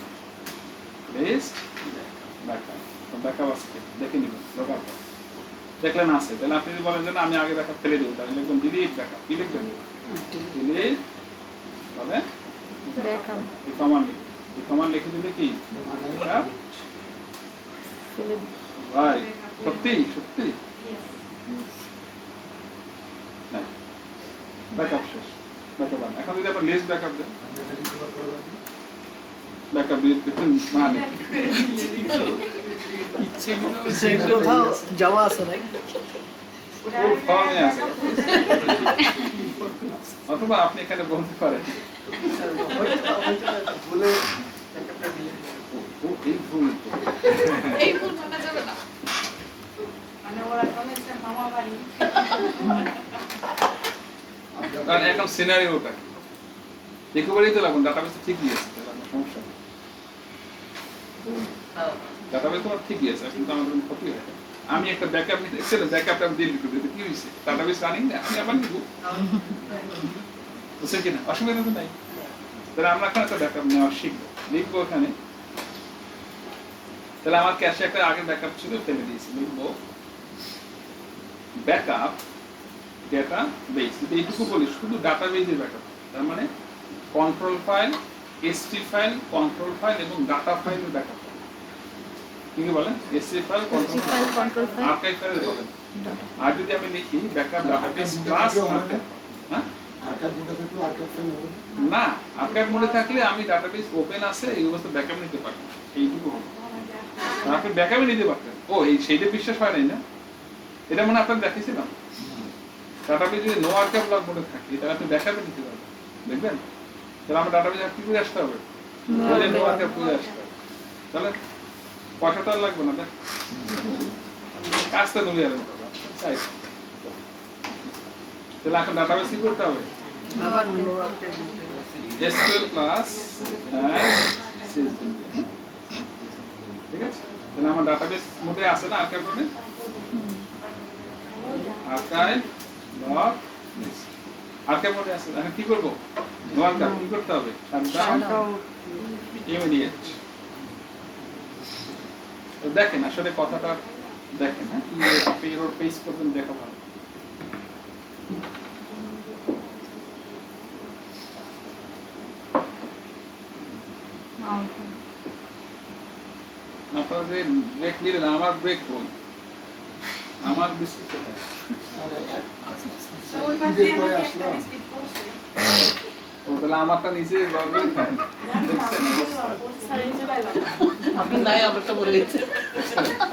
লিস্ট ব্যাকআপ তো ব্যাকআপ আছে দেখে নিবেন ব্যাকআপ দেখলেন আছে তাহলে আপনি যদি বলেন যে না আমি আগে ব্যাকআপ ফেলে দেব তাহলে লিখবেন ডিলিট ব্যাকআপ কি লিখবেন ডিলিট বলেন ব্যাকআপ এই কমান্ড লিখে দিলে কি ব্যাকআপ ভাই সত্যি ব্যাকআপ শেষ ব্যাকআপ এখন যদি আপনার লিস্ট ব্যাকআপ দেন ব্যাকআপ দিয়ে দেখুন মানে কোথাও যাওয়া আছে নাকি ফুল ফর্মে আছে অথবা আপনি এখানে বলতে পারেন ভুলে এই ভুল এই ভুল মানা যাবে না মানে ওরা বলেছে মামা বাড়ি কারণ এখন সিনারিওটা রিকভারি তো লাগুন ডাটাবেস ঠিকই আছে তাহলে সমস্যা ডাটাবেস তো ঠিকই আছে কিন্তু আমাদের কোনো ক্ষতি হয় না। আমি একটা ব্যাকআপ নিতে এসেছিলাম ব্যাকআপটা আমি ডিলিট করে দিতে কি হয়েছে ডাটাবেস রানিং না আমি আবার নিব বুঝছেন কিনা অসুবিধা তো নাই তাহলে আমরা এখন একটা ব্যাকআপ নেওয়া শিখবো লিখবো এখানে তাহলে আমার ক্যাশে একটা আগে ব্যাকআপ ছিল ফেলে দিয়েছি লিখবো ব্যাকআপ ডেটা বেস যদি এইটুকু বলি শুধু ডাটাবেসের ব্যাকআপ তার মানে control file ST file control file এবং ডাটা ফাইলের ব্যাকআপ কি বলেন ST file ST file control file archive file বলেন আর যদি আমি লিখি ব্যাকআপ ডাটাবেস প্লাস আর্কাইভ হ্যাঁ আর্কাইভ মোডে থাকলে আর্কাইভ ফাইল হবে না আর্কাইভ মোডে থাকলে আমি ডাটাবেস ওপেন আছে এই অবস্থা ব্যাকআপ নিতে পারি এইটুকু হলো আপনি ব্যাকআপে নিতে পারতেন ও এই সেইটা বিশ্বাস হয় নাই না এটা মনে আপনাকে দেখিয়েছিলাম ডাটাবেস যদি নো আর্কাইভ লগ মোডে থাকে তাহলে আপনি ব্যাকআপে নিতে পারবেন দেখবেন তাহলে আমার ডাটাবেস কি করে আসতে হবে তাহলে নো আর্কাইভ করে আসতে হবে তাহলে পয়সাটা আর লাগবে না দেখ কাজটা নড়িয়ে যাবে তাহলে এখন ডাটাবেস কি করতে হবে আবার SQL ক্লাস ঠিক আছে তাহলে আমার ডাটাবেস মোডে আছে না আর্কাইভ মোডে আর্কাইভ লগ আর্কাইভ মোডে আছে এখন কি করব নো আর্কাইভ কি করতে হবে শাটডাউন ইমিডিয়েট তো দেখেন আসলে কথাটা দেখেন হ্যাঁ কি আপনি এরর ফেস করবেন দেখা ভালো আপনারা যে ব্রেক নিলেন আমার ব্রেক কই আমার বিস্কুট কোথায় ওই পাশে করে আমাকে আসলাম। একটা বিস্কিট পড়ছে ও তাহলে আমারটা নিচে দেখছেন স্যার এই যে বাইলা আপনি নাই আমারটা বলে দিচ্ছে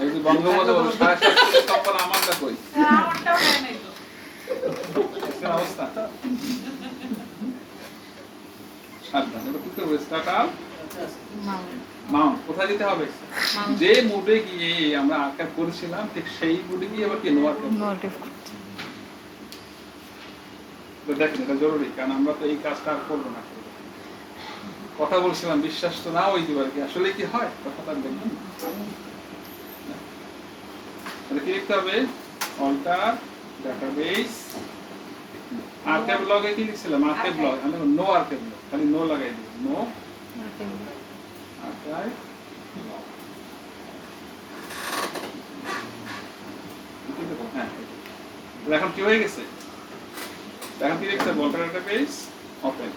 এই যে বঙ্গবন্ধু 750 কম্পাল আমারটা কই স্যার আমারটাও হয় নাই তো দেখছেন অবস্থা সাবধান এটা কি করবে স্টার্ট আপ মাউন্ট কোথায় দিতে হবে যে মোডে গিয়ে আমরা আর্কাইভ করেছিলাম ঠিক সেই মোডে গিয়ে আবার কি নো আর্কাইভ তো দেখেন এটা জরুরি কারণ আমরা তো এই কাজটা আর করবো না কথা বলছিলাম বিশ্বাস তো না হইতে পারে কি আসলে কি হয় কথাটা দেখবেন তাহলে কি লিখতে হবে অল্টার ডাটাবেস আর্কাইভ লগে কি লিখছিলাম আর্কাইভ লগ আমি নো আর্কাইভ লগ খালি নো লাগাই দিই নো আর্কাইভ লগ হ্যাঁ এখন কি হয়ে গেছে এখন কি লিখতে বলতে ডাটাবেস ওপেন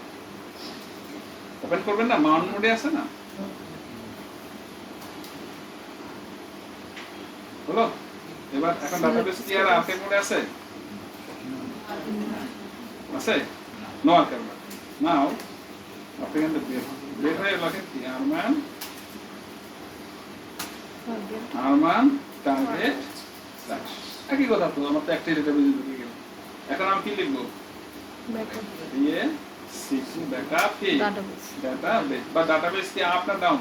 ওপেন করবেন না মাউন্ট মোডে আছে না হলো এবার এখন ডাটাবেস কি আর আর্কাইভ মোডে আছে আছে নো আর্কাইভ নাও আপনি এখান থেকে বের হয়ে লাগেন কি আরমান টার্গেট স্ল্যাশ একই কথা তো আমার তো একটাই ডাটাবেস ঢুকে গেল এখন আমি কি লিখবো দিয়ে সিসি ব্যাকআপ কি ডাটাবেস বা ডাটাবেস কি আপ না ডাউন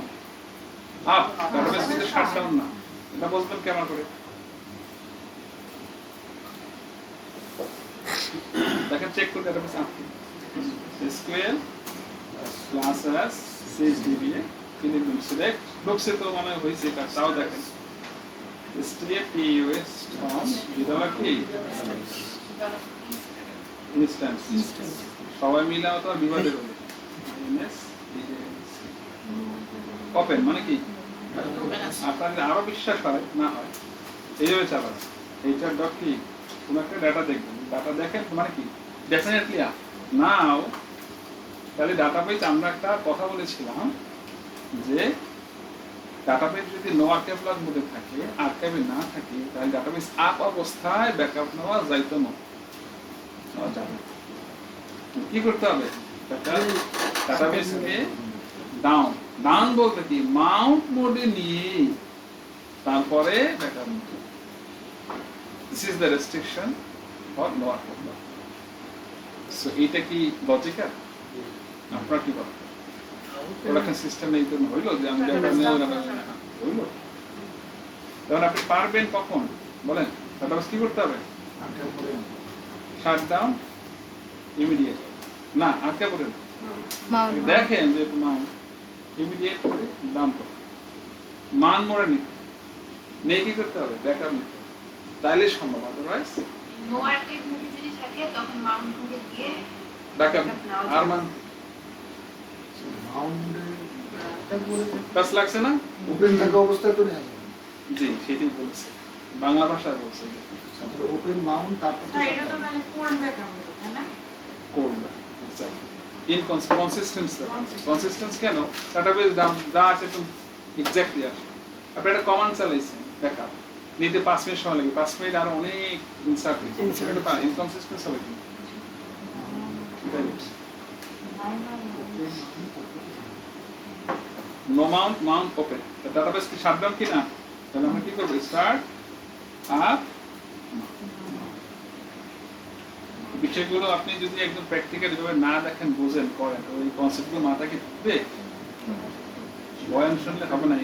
আপ ডাটাবেস কিন্তু শাটডাউন না এটা বুঝবেন কেমন করে দেখেন চেক করে database আপনি SQL class as CSDBA click করুন সিলেক্ট ঢুকছে তো মানে হয়েছে কাজ তাও দেখেন strip PUS from বিধালা কি ইনস্ট্যান্স সবাই মিলে তো বিভাগে হবে ওপেন মানে কি আপনাদের আরো বিশ্বাস হয় না হয় এইভাবে চালান এইটার ডট কি কোনো একটা ডাটা দেখবেন ডাটা দেখেন মানে কি ডেফিনেটলি নাও তাহলে ডাটাবেস আমরা একটা কথা বলেছিলাম যে ডাটাবেস যদি নো আর্কাইভ লগ মোডে থাকে আর্কাইভে না থাকে তাহলে ডাটাবেস আপ অবস্থায় ব্যাকআপ নেওয়া যাইতো না নেওয়া যাবে কি করতে হবে ডাটাবেসকে ডাউন ডাউন বলতে কি মাউন্ট মোডে নিয়ে তারপরে ব্যাকআপ নিতে this is the restriction for no archive log so এটা কি লজিক্যাল আপনারা কি বলেন প্রোডাকশন সিস্টেম এই জন্য হইলো যে আমি ব্যাকআপ নেওয়া হইলো তখন আপনি পারবেন কখন বলেন ডাটাবেস কি করতে হবে শাট ডাউন ইমিডিয়েট না আটকে পড়েন মাউন্ট দেখেন যে মাউন্ট ইমিডিয়েট করে ডাউন করো মান মোড়ে নিতে নেই কি করতে হবে ব্যাকআপ নিতে তাইলে সম্ভব আদারওয়াইজ নো আর্কাইভ মুভি যদি থাকে তখন মাউন্ট মুভি দিয়ে ব্যাকআপ আর মান কাজ লাগছে না ওপেন থাকা অবস্থায় তো নেই জি সেটাই বলছে বাংলা ভাষায় বলছে ওপেন মাউন্ট তারপর না এটা তো মানে কোন ব্যাকআপ তাই না করবে কনসিস্টেন্স কেন ডাটাবেস যা আছে তুমি এক্স্যাক্টলি আসে আপনি একটা কমান্ড চালাইছেন ব্যাকআপ নিতে 5 মিনিট সময় লাগে 5 মিনিট আর অনেক ইনসার্ট হয়েছে ইনকনসিস্টেন্স হবে কি no mount mount open database কি শাটডাউন কি না তাহলে আমরা কি করব স্টার্ট আপ বিষয়গুলো আপনি যদি একদম প্র্যাকটিক্যাল ভাবে না দেখেন বুঝেন করেন ওই কনসেপ্টগুলো মাথা কি ঢুকবে বয়ান শুনলে হবে না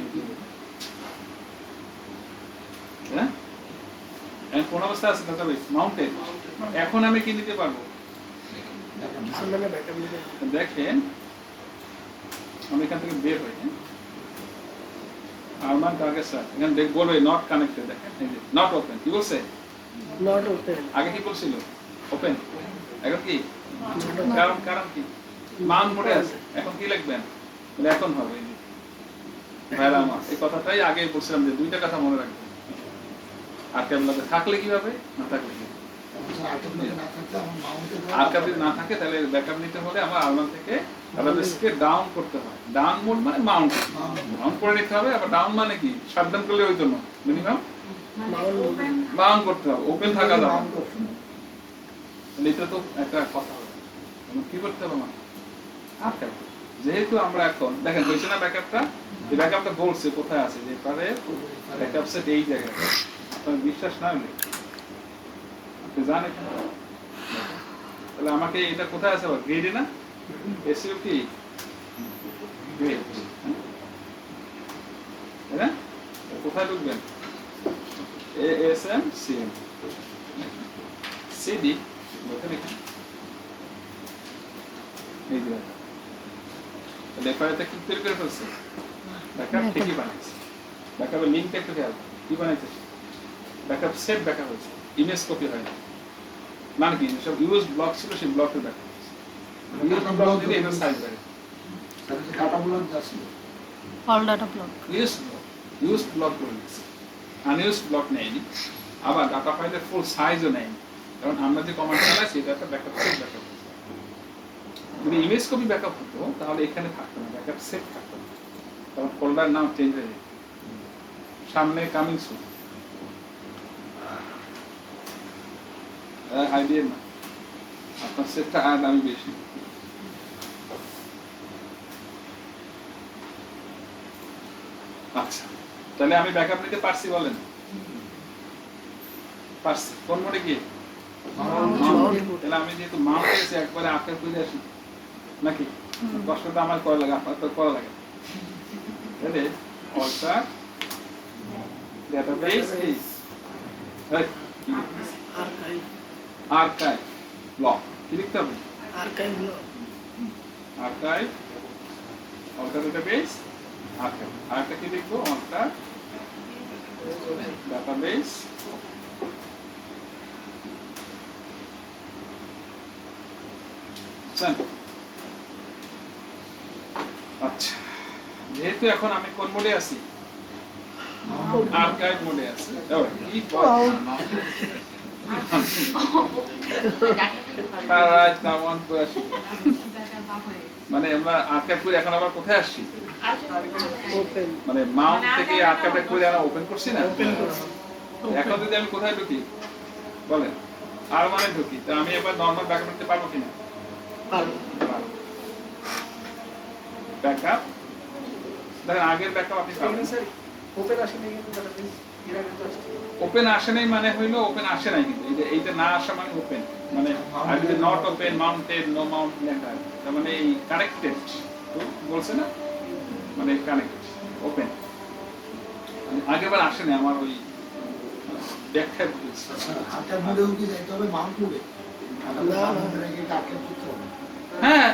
হ্যাঁ কোন অবস্থা আছে ডাটাবেস মাউন্টেড এখন আমি কি নিতে পারবো মানে ব্যাকআপ নিতে দেখেন আমি এখান থেকে বের হই আমার টার্গেট স্যার এখানে দেখ বলবে নট কানেক্টেড দেখেন নট ওপেন কি বলছে নট ওপেন আগে কি বলছিল ওপেন এখন কি কারণ কারণ কি মান মোড়ে আছে এখন কি লিখবেন বলে এখন হবে ভাইরা আমার এই কথাটাই আগে বলছিলাম যে দুইটা কথা মনে রাখবেন আর্কাইভ লগে থাকলে কি হবে না থাকলে কি আর্কাইভ না থাকে তাহলে ব্যাকআপ নিতে হলে আমার আলমান থেকে ডাটাবেসকে ডাউন করতে হয় ডাউন মোড মানে মাউন্ট মাউন্ট করে নিতে হবে আবার ডাউন মানে কি শাটডাউন করলে হইতো না মিনিমাম ডাউন করতে হবে ওপেন থাকা যাবে এটা তো একটা কথা হবে কি করতে হবে আমার আর্কাইভ যেহেতু আমরা এখন দেখেন বলছি না ব্যাকআপটা এই ব্যাকআপটা বলছে কোথায় আছে যে পারে ব্যাকআপ সেট এই জায়গায় আপনার বিশ্বাস না হলে আপনি জানেন তাহলে আমাকে এটা কোথায় আছে আবার গ্রেডে না এসইও কি গ্রেড হ্যাঁ কোথায় ঢুকবেন এএসএম সিএম সিডি ওখানে এই যে তাহলে এফআইআরটা কি তৈরি করে ফেলছে ব্যাকআপ ঠিকই বানাইছে ব্যাকআপের লিঙ্কটা একটু খেয়াল কি বানাইছে ব্যাকআপ সেট ব্যাকআপ হয়েছে ইমেজ কপি হয় না মানে কি সব ইউজ ব্লক ছিল সেই ব্লকের ব্যাকআপ ইউজ ব্লক দিলে এটা সাইজ বাড়ে ডাটা ব্লক যাচ্ছে all data block use block করে দিচ্ছে আনইউজ ব্লক নেয়নি আবার ডাটা ফাইলের ফুল সাইজও নেয়নি কারণ আমরা যে কমান্ড চালাইছি এটা একটা ব্যাকআপ সেট ব্যাকআপ যদি ইমেজ কপি ব্যাকআপ হতো তাহলে এখানে থাকতো না ব্যাকআপ সেট থাকতো না কারণ ফোল্ডার নাম চেঞ্জ হয়ে যেত সামনে কামিং সুন আইডিয়া না আপনার সেটটা আর দামি বেশি আচ্ছা তাহলে আমি ব্যাকআপ নিতে পারছি বলেন পারছি কোন মোডে কি তাহলে আমি যেহেতু মাউন্ট করেছি একবারে আঁকা করে আসি নাকি কষ্টটা আমার করা লাগে আপনার তো করা লাগে তাহলে অল্টার ডেটাবেস কি আর্কাইভ ব্লক কি লিখতে হবে? Archive log archive, alter database, archive. আরেকটা কি লিখবো? অল্টার ডেটাবেস আচ্ছা, যেহেতু এখন আমি কোন মোডে আছি? আর্কাইভ মোডে আছি। কি মানে আমরা আর্কাইভ করে এখন আবার কোথায় আসছি? ওপেন মানে মাউন্ট থেকে আর্কাইভটা করে আমরা ওপেন করছি না? এখন যদি আমি কোথায় ঢুকি বলেন, আর মানে ঢুকি, তো আমি এবার নরমাল ব্যাকআপ করতে পারবো কিনা? পারবো। ব্যাকআপ দেখেন, আগের ব্যাকআপ আপনি পাবেন। ওপেন আসেনি কিন্তু database এর আগে তো আসছে। ওপেন আসে নাই মানে হইলো ওপেন আসে নাই, কিন্তু এইটা না আসা মানে ওপেন, মানে আর যদি not open, mounted, no mount লেখা, তার মানে এই কানেক্টেড বলছে না, মানে কানেক্টেড ওপেন। আগেরবার আসে নাই, আমার ওই ব্যাখ্যা বলছে। আচ্ছা, হাতের মোড়েও কি যাইতে হবে মাউন্ট মোড়ে? হাতের আগে কাকে করতে হবে? হ্যাঁ,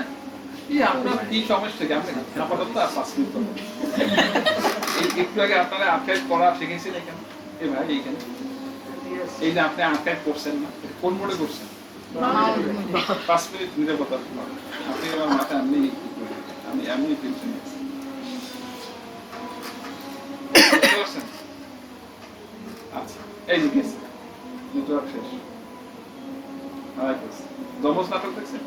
কি আপনার কি সমস্যা কি? আপনি আপাতত আর 5 মিনিট করুন। একটু আগে আপনারা আর্কাইভ করা শিখেছেন এখানে, এই ভাই এইখানে, এই যে আপনি আর্কাইভ করছেন না, কোন মোডে করছেন? 5 মিনিট নিরাপত্তা আপনি আমার মাথা আমি এমনি টেনশন নিচ্ছি। আচ্ছা, এই যে গেছে নেটওয়ার্ক শেষ। দমস নাটক দেখছেন?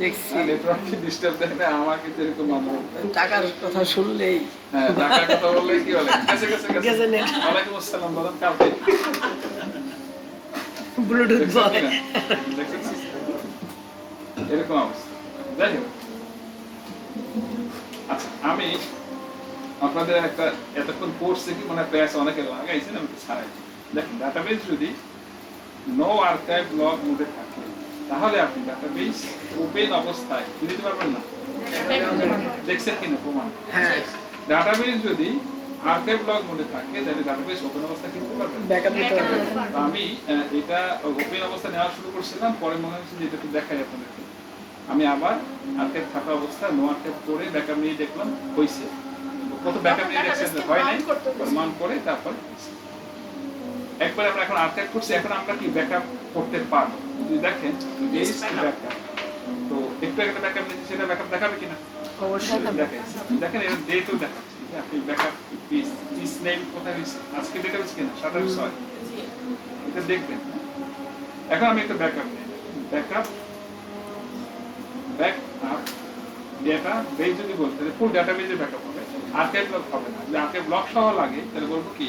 দেখছি নেটওয়ার্ক কি ডিস্টার্ব দেয় না? আমার কিন্তু এরকম মনে হয়। টাকার কথা শুনলেই হ্যাঁ, টাকার কথা বললে কি বলে? গেছে গেছে গেছে। গেছে net। ওয়ালাইকুম আসসালাম বলেন, কালকে ব্লুটুথ বলে দেখেছিস? এরকম অবস্থা। যাই হোক, আচ্ছা, আমি আপনাদের একটা এতক্ষণ কোর্সে কি মানে প্যাস অনেকে লাগাইছেন, আমি তো ছাড়াই। দেখেন, ডাটাবেস যদি নো আর্কাইভ লগ মোডে থাকে, তাহলে আপনি ডাটাবেস ওপেন অবস্থায় দিতে পারবেন না। দেখছেন কিনা প্রমাণ? হ্যাঁ ডাটাবেস যদি আর্কাইভ লগ মোডে থাকে, তাহলে ডাটাবেস ওপেন অবস্থায় কিনতে পারবেন। ব্যাকআপ নিতে পারবে তো আমি এটা ওপেন অবস্থা নেওয়া শুরু করছিলাম, পরে মনে হচ্ছে যে এটা একটু দেখাই আপনাদেরকে। আমি আবার আর্কাইভ থাকা অবস্থায় নো আর্কাইভ করে ব্যাকআপ নিয়ে দেখলাম হয়েছে। কত ব্যাকআপ নিয়ে দেখছেন হয় নাই, মান করে তারপর একবার আমরা এখন আর্কাইভ করছি, এখন আমরা কি ব্যাকআপ করতে পারবো? যদি দেখেন ব্যাকআপ, তো একটু একটা ব্যাকআপ নিয়েছি, সেটা ব্যাকআপ দেখাবে কিনা? অবশ্যই দেখাচ্ছে। দেখেন এর ডেটও দেখাচ্ছে যে আপনি ব্যাকআপ পিস নেম কোথায় হয়েছে, আজকে দেখাচ্ছে কিনা 27/6 এটা দেখবেন। এখন আমি একটা ব্যাকআপ নেই, ব্যাকআপ ডেটা বেস যদি বলতে ফুল ডাটাবেজে ব্যাকআপ হবে, আর্কাইভ ব্লক হবে না। যদি আর্কাইভ ব্লক সহ লাগে তাহলে বলবো কি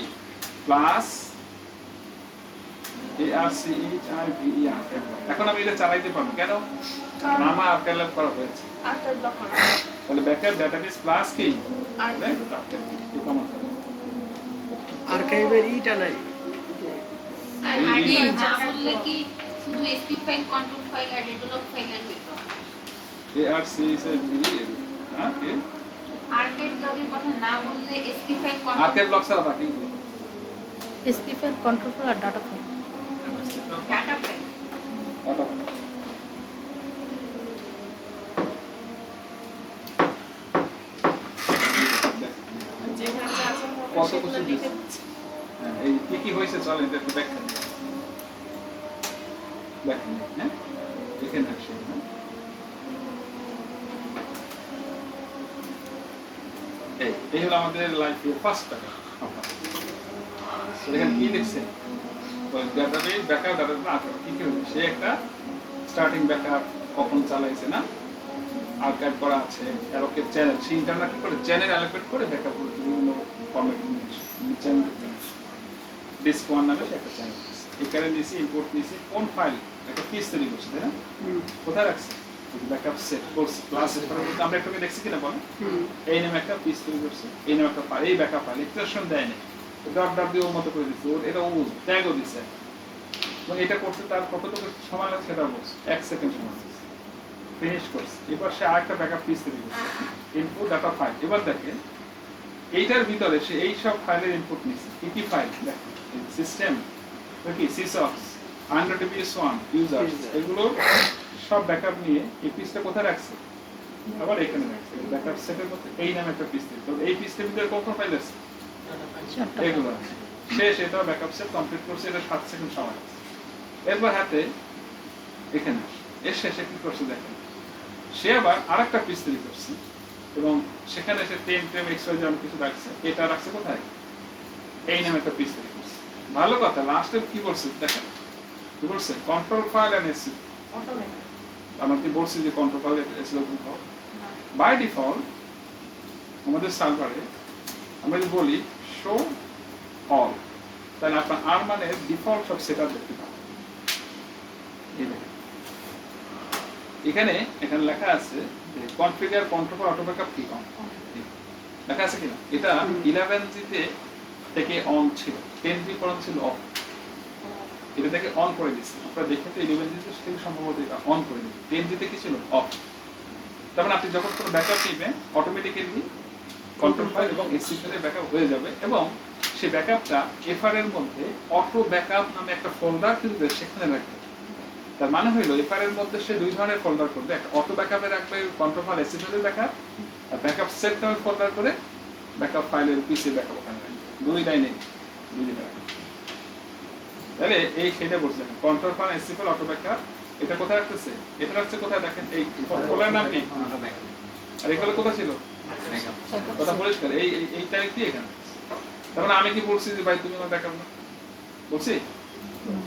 প্লাস ARCHIVE আর্কাইভ ব্লক। এখন আমি এটা চালাইতে পারবো, কেন? নামা আর্কাইভ করা হয়েছে, তাহলে ব্যাকআপ ডাটাবেস প্লাস কি আর্কাইভের ইটা নাই আর আগে যা বললে কি শুধু এসপি ফাইল, কন্ট্রোল ফাইল আর ডেভেলপ ফাইল আর ARCHIVE আর্কাইভ ব্লকের কথা না বললে এসপি ফাইল, আর্কাইভ ব্লক ছাড়া বাকি এসপি ফাইল, কন্ট্রোল ফাইল আর ডাটা ফাইল। Data file. কত কিছু দিচ্ছে। হ্যাঁ, এই কি কি হয়েছে চল এটা একটু ব্যাখ্যা দিই। ব্যাখ্যা দিই, হ্যাঁ এখানে আসি। এই হলো আমাদের লাইফের ফার্স্ট টাকা। এখানে কি লিখছে? ডাটাবেস ব্যাকআপ, ডাটাবেস আর্কাইভ কি কি হচ্ছে? সে একটা স্টার্টিং ব্যাকআপ কখন চালাইছে না, আর্কাইভ করা আছে, এরকে চ্যানেল সে ইন্টারনেট কি করে চ্যানেল অ্যালোকেট করে ব্যাকআপ করে বিভিন্ন ফরম্যাট চ্যানেল ডিস্ক ওয়ান নামে একটা চ্যানেল এখানে নিয়েছি, ইম্পোর্ট নিয়েছি, কোন ফাইল একটা পিস তৈরি করছে, তাই না? কোথায় রাখছে? ব্যাকআপ সেট করছে, ক্লাস সেট করার মধ্যে আমরা একটাকে দেখছি কিনা বলেন, এই নামে একটা পিস তৈরি করছে, এই নামে একটা ফাইল, এই ব্যাকআপ ফাইল এক্সটেনশন দেয় না, ডট ডট দিয়ে ওর মতো করে দিচ্ছে, ওর এটা ও ট্যাগও দিচ্ছে, এবং এটা করতে তার কতটুকু সময় লাগছে সেটা বলছে, 1 সেকেন্ড সময় লাগছে, ফিনিশ করছে। এবার সে আরেকটা ব্যাকআপ পিস তৈরি করছে, ইনপুট ডাটা ফাইল। এবার দেখেন এইটার ভিতরে সে এই সব ফাইলের ইনপুট নিচ্ছে, কি কি ফাইল দেখেন, সিস্টেম কি সিসঅক্স, আন্ডারডিবিএস1 ইউজার্স, এগুলো সব ব্যাকআপ নিয়ে এই পিসটা কোথায় রাখছে, আবার এখানে রাখছে। ব্যাকআপ সেটের মধ্যে এই নামে একটা পিস দিতে হবে। এই পিসটার ভিতরে কত ফাইল আছে, এগুলো আছে। সে সেটা ব্যাকআপ সেট কমপ্লিট করছে, এটা 7 সেকেন্ড সময় আছে। এরপর হাতে এখানে এসে সে কি করছে দেখেন, সে আবার আরেকটা পিস তৈরি করছে এবং সেখানে সে টেম এক্সওয়াই যেমন কিছু রাখছে, এটা রাখছে কোথায়, এই নামে একটা পিস তৈরি করছে। ভালো কথা, লাস্টে কি করছে দেখেন, কি করছে, কন্ট্রোল ফাইল এন্ড এসি। আমরা কি বলছি যে কন্ট্রোল ফাইল এসি ওপেন করো। বাই ডিফল্ট আমাদের সার্ভারে আমরা যদি বলি শো অল, তাহলে আপনার আর মানে ডিফল্ট সব সেটআপ দেখতে পাবেন। এই দেখেন এখানে লেখা আছে যে কনফিগার কন্ট্রোল অটো ব্যাকআপ কি লেখা আছে কিনা। এটা 11G থেকে অন ছিল, 10G পর্যন্ত ছিল অফ, এটা থেকে অন করে দিচ্ছে। আপনারা দেখেন তো 11G থেকে সম্ভবত এটা অন করে দিচ্ছে, 10G তে কি ছিল অফ। তার মানে আপনি যখন কোনো ব্যাকআপ নেবেন অটোমেটিক্যালি কন্ট্রোল ফাইল এবং এসি ফাইলে ব্যাকআপ হয়ে যাবে এবং সেই ব্যাকআপটা এফআর এর মধ্যে অটো ব্যাকআপ নামে একটা ফোল্ডার কিন্তু সেখানে রাখবে। তার মানে হলো এফআর এর মধ্যে সে দুই ধরনের ফোল্ডার করবে, একটা অটো ব্যাকআপে রাখবে কন্ট্রোল ফাইল এসি ফাইলের ব্যাকআপ, আর ব্যাকআপ সেট নামে ফোল্ডার করে ব্যাকআপ ফাইলের পিসি ব্যাকআপ ওখানে রাখবে। দুই লাইনে দুই রাখবে। তাহলে এই সেটা বলছিলেন control file AC file auto backup, এটা কোথায় রাখতেছে, এটা রাখছে কোথায় দেখেন, এই ফোল্ডার নাম কি, আর এগুলো কোথায় ছিল, কথা পরিষ্কার, এই তারিখ কি এখানে। তার মানে আমি কি বলছি যে ভাই তুমি আমার ব্যাকআপ না, বলছি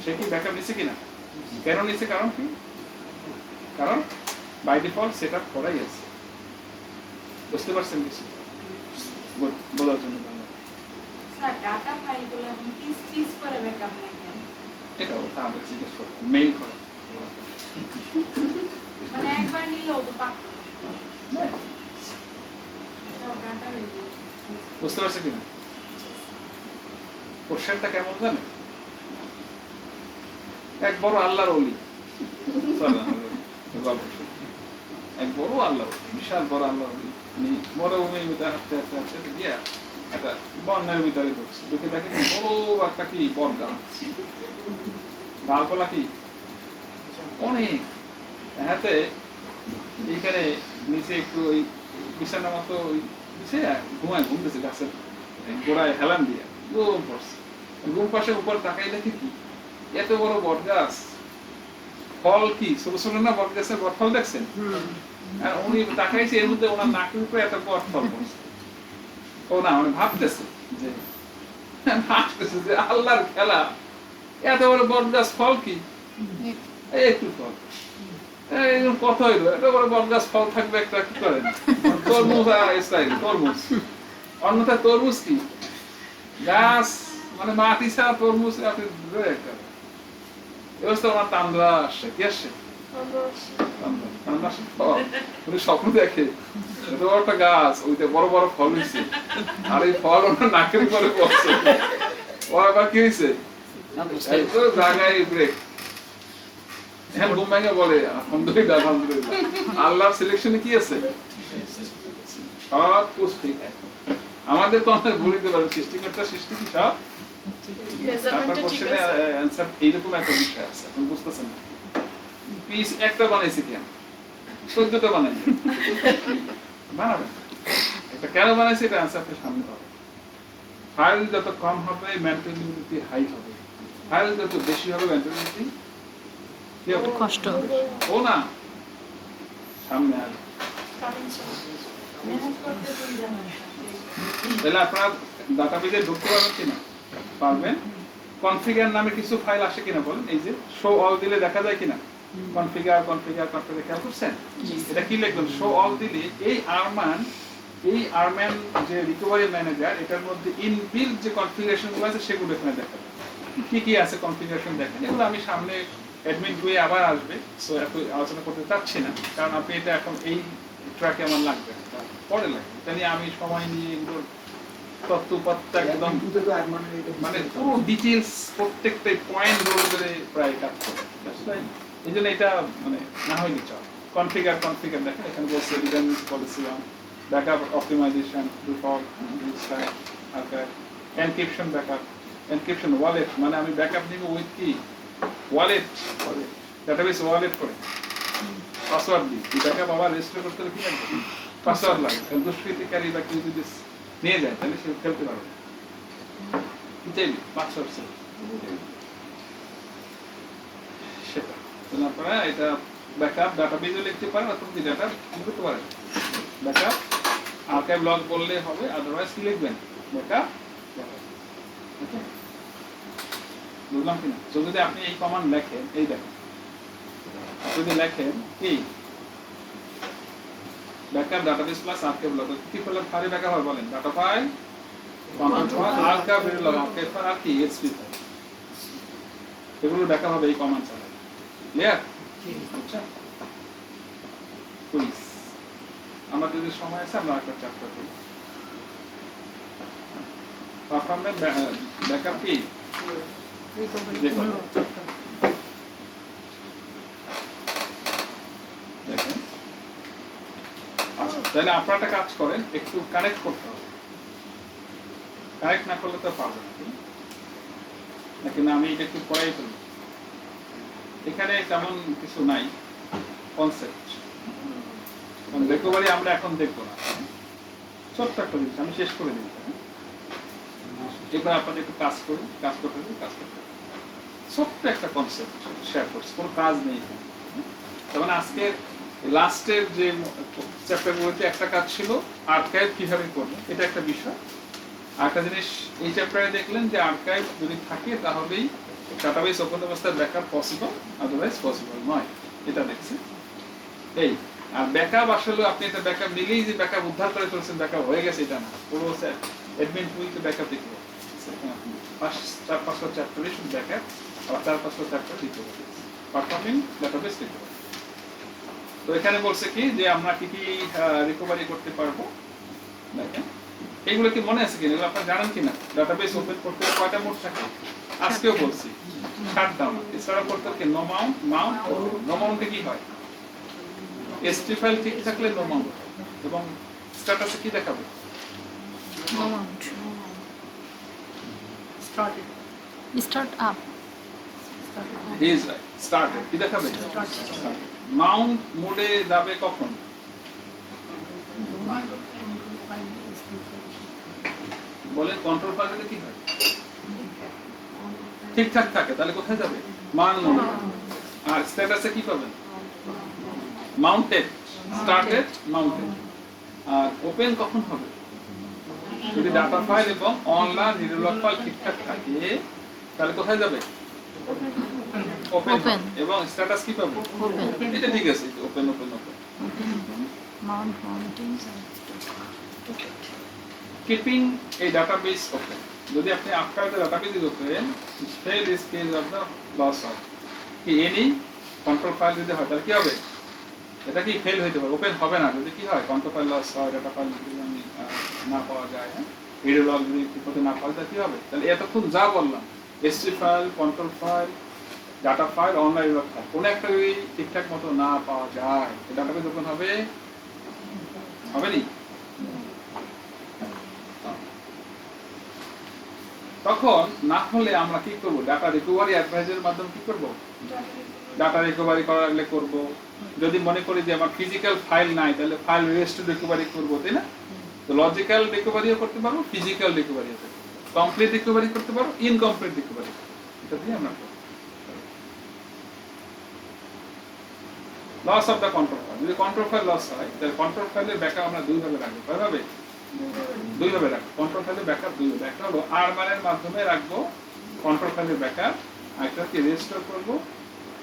সে কি ব্যাকআপ নিচ্ছে কিনা, কেন নিচ্ছে, কারণ কি, কারণ বাই ডিফল্ট সেটআপ করাই আছে। বুঝতে পারছেন কিছু বলার জন্য স্যার ডাটা ফাইলগুলো এখন পিস করে ব্যাকআপ নেন, এটাও তাহলে জিজ্ঞেস করো, মেইল করো, মানে একবার নিলেও তো পাক ডাটা বুঝতে পারছে কিনা। কোশ্চেনটা কেমন জানেন, এক বড় আল্লাহর ওলি, এক বড় আল্লাহর বিশাল বড় আল্লাহর ওলি, উনি মরুভূমির ভিতরে হাঁটতে হাঁটতে হাঁটতে গিয়া একটা বন্যার ভিতরে ঢুকছে, ঢুকে দেখে বড় একটা কি বট গাছ, গাছপালা কি অনেক, হাতে এইখানে নিচে একটু ওই বিছানার মতো ওই ঘুমতেছে গাছের গোড়ায় হেলান দিয়ে ঘুম পড়ছে। ঘুম পাশে উপর তাকাই দেখে কি এত বড় বট গাছ, ফল কি ছোট ছোট না বট গাছের বট ফল দেখছেন, আর উনি তাকাইছে এর মধ্যে ওনার নাকের উপরে এত বট ফল পড়ছে। ও না মানে ভাবতেছে যে আল্লাহর খেলা, এত বড় বট গাছ ফল কি একটু ফল, কত হইলো এত বড় বট গাছ ফল থাকবে একটা কি করেন তরমুজ, তরমুজ অন্যথা তরমুজ কি গাছ মানে মাটি ছাড়া তরমুজ আপনি একটা ব্যবস্থা ওনার তান্দ্রা আসছে, কি আসছে স্বপ্ন দেখে এত বড় একটা গাছ, ওইটা বড় বড় ফল হয়েছে, আর এই ফল ওনার নাকের উপরে পড়ছে। ও আবার কি হয়েছে জায়গায় ব্রেক, হ্যাঁ ঘুম ভেঙে বলে আলহামদুলিল্লাহ আলহামদুলিল্লাহ, আল্লাহর সিলেকশনে কি আছে, সব কিছু ঠিক আছে। আমাদের তো অনেক ভুল দিতে পারে, সৃষ্টিকর্তা সৃষ্টি কি সব, আপনার কোশ্চেনে অ্যানসার এইরকম একটা বিষয় আছে, আপনি বুঝতেছেন না। পিস একটা বানাইছে কেন, 14টা বানাইছে, বানাবেন এটা কেন বানাইছে, এটা অ্যানসারটা সামনে পাবে। ফাইল যত কম হবে মেন্টালিটি হাই হবে, ফাইল যত বেশি হবে মেন্টালিটি কি হবে, কষ্ট হবে। ও না সামনে আসবে। তাহলে আপনারা ডাটাবেজে ঢুকতে পারবেন কিনা, পারবেন। কনফিগার নামে কিছু ফাইল আসে কিনা বলেন, এই যে শো অল দিলে দেখা যায় কিনা, কনফিগার খেয়াল করছেন, এটা কি লিখবেন, শো অল দিলে এই আরম্যান যে রিকভারি ম্যানেজার, এটার মধ্যে ইনবিল্ট যে কনফিগারেশন গুলো আছে সেগুলো এখানে দেখাবে, কি কি আছে কনফিগারেশন দেখেন। এগুলো আমি সামনে অ্যাডমিন বইয়ে আবার আসবে, সো এত আলোচনা করতে চাচ্ছি না, কারণ আপনি এটা এখন এই ট্র্যাকে আমার লাগবে পরে লাগবে, এটা নিয়ে আমি সময় নিয়ে এগুলোর তথ্যপত্তা একদম মানে পুরো ডিটেইলস প্রত্যেকটা পয়েন্ট ধরে প্রায় কাজ করে, এই জন্য এটা মানে না হইলে চল। কনফিগার দেখেন এখানে বলছে redundancy policy on, backup optimization, default restart, archive, encryption, backup encryption, wallet মানে আমি ব্যাকআপ নিব উইথ কি ওয়ালেট, ডাটাবেস ওয়ালেট করে পাসওয়ার্ড দিই এই ব্যাকআপ আবার রেজিস্টার করতে হলে কি লাগবে পাসওয়ার্ড লাগে কারণ দুষ্কৃতিকারী বা কেউ যদি নিয়ে যায় তাহলে সে খেলতে পারবে কি চাইবে পাসওয়ার্ড চাইবে সেটা তাহলে আপনারা এটা ব্যাকআপ ডাটাবেজে লিখতে পারেন অথবা কি ডাটা কি করতে পারেন ব্যাকআপ আর্কাইভ লগ বললে হবে আদারওয়াইজ কি লিখবেন ব্যাকআপ বুঝলাম কিনা তো যদি আপনি এই কমান্ড লেখেন এই দেখেন যদি লেখেন কি backup database plus archive log কি করলে ফাইল ব্যাকআপ হয় বলেন data file archive log archive file আর কি এসপি ফাইল এগুলো ব্যাকআপ হবে এই কমান্ড ছাড়া ক্লিয়ার আচ্ছা কুইজ আমরা যদি সময় আছে আমরা একটা চ্যাপ্টার করি পারফরম্যান্স ব্যাকআপ কি দেখুন দেখেন তাহলে আপনারা একটা কাজ করেন একটু কানেক্ট করতে হবে কানেক্ট না করলে তো পারবেন না আমি এটা একটু পড়াই ফেলব এখানে তেমন কিছু নাই কনসেপ্ট রিকভারি আমরা এখন দেখবো না ছোট্ট একটা জিনিস আমি শেষ করে দিই এবার আপনাদের একটু কাজ করি কাজ করতে ছোট্ট একটা কনসেপ্ট শেয়ার করছি কোনো কাজ নেই তার মানে আজকের লাস্টের যে চ্যাপ্টারগুলোতে একটা কাজ ছিল আর্কাইভ কিভাবে করবেন এটা একটা বিষয় আরেকটা জিনিস এই চ্যাপ্টারে দেখলেন যে আর্কাইভ যদি থাকে তাহলেই ডাটাবেস ওপেন অবস্থায় ব্যাকআপ পসিবল আদারওয়াইজ পসিবল নয় এটা দেখছি এই আর ব্যাকআপ আসলে আপনি একটা ব্যাকআপ নিলেই যে ব্যাকআপ উদ্ধার করে ফেলছেন ব্যাকআপ হয়ে গেছে এটা না পুরো অ্যাডমিন টুইতে ব্যাকআপ দিতে হবে 4-5টা চ্যাপ্টারে শুধু ব্যাকআপ আর 4-5টা চ্যাপ্টার দিতে হবে পারফর্মিং ডাটাবেস দিতে হবে তো এখানে বলছে কি যে আমরা কি কি রিকভারি করতে পারবো দেখেন এগুলো কি মনে আছে কিনা এগুলো আপনারা জানেন কিনা ডাটাবেস ওপেন করতে কয়টা মোড থাকে আজকেও বলছি শাটডাউন এছাড়া করতে কি নো মাউন্ট নো মাউন্টে কি হয় এসটি ফাইল ঠিক থাকলে নো মাউন্ট এবং স্ট্যাটাসে কি দেখাবে No mount. Start up. Is right started কি দেখাবে মাউন্ট মোডে যাবে কখন বলেন কন্ট্রোল ফাইলে কি হয় ঠিকঠাক থাকে তাহলে কোথায় যাবে মাউন্ট মোডে আর স্ট্যাটাসে কি পাবেন মাউন্টেড স্টার্টেড মাউন্টেড আর ওপেন কখন হবে যদি ডাটা ফাইল এবং অনলাইন নিরলক ফাইল ঠিকঠাক থাকে তাহলে কোথায় যাবে ওপেন এবং স্ট্যাটাস কি পাবে এটা ঠিক আছে ওপেন Mounting. কিপিং এই ডাটাবেস ওপেন যদি আপনি after the database is open fail is case of the loss of কি এনি কন্ট্রোল ফাইল যদি হয় তাহলে কি হবে এটা কি ফেল হইতে পারে ওপেন হবে না যদি কি হয় কন্ট্রোল ফাইল লস হয় ডাটা ফাইল যদি না পাওয়া যায় ভিডিও লগ যদি ঠিকমতো না পাওয়া যায় কি হবে তাহলে এতক্ষণ যা বললাম ST file control file data file online log file কোন একটা যদি ঠিকঠাক মতো না পাওয়া যায় ডাটাবেস ওপেন হবে নি তখন না হলে আমরা কি করব ডাটা রিকভারি অ্যাডভাইজারের মাধ্যমে কি করব ডাটা রিকভারি করা লাগলে করব যদি মনে করি যে আমার ফিজিক্যাল ফাইল নাই তাহলে ফাইল রেস্ট রিকভারি করব তাই না তো লজিক্যাল রিকভারিও করতে পারবো ফিজিক্যাল রিকভারিও করতে পারবো কমপ্লিট রিকভারি করতে পারবো ইনকমপ্লিট রিকভারি এটা দিয়ে আমরা loss of the control file যদি কন্ট্রোল ফাইল লস হয় তাহলে কন্ট্রোল ফাইলের ব্যাকআপ আমরা দুই ভাবে রাখবো কয়ভাবে দুই ভাবে রাখবো কন্ট্রোল ফাইলের ব্যাকআপ দুই ভাবে একটা হলো আরমানের মাধ্যমে রাখবো কন্ট্রোল ফাইলের ব্যাকআপ আরেকটা কি রেজিস্টার করব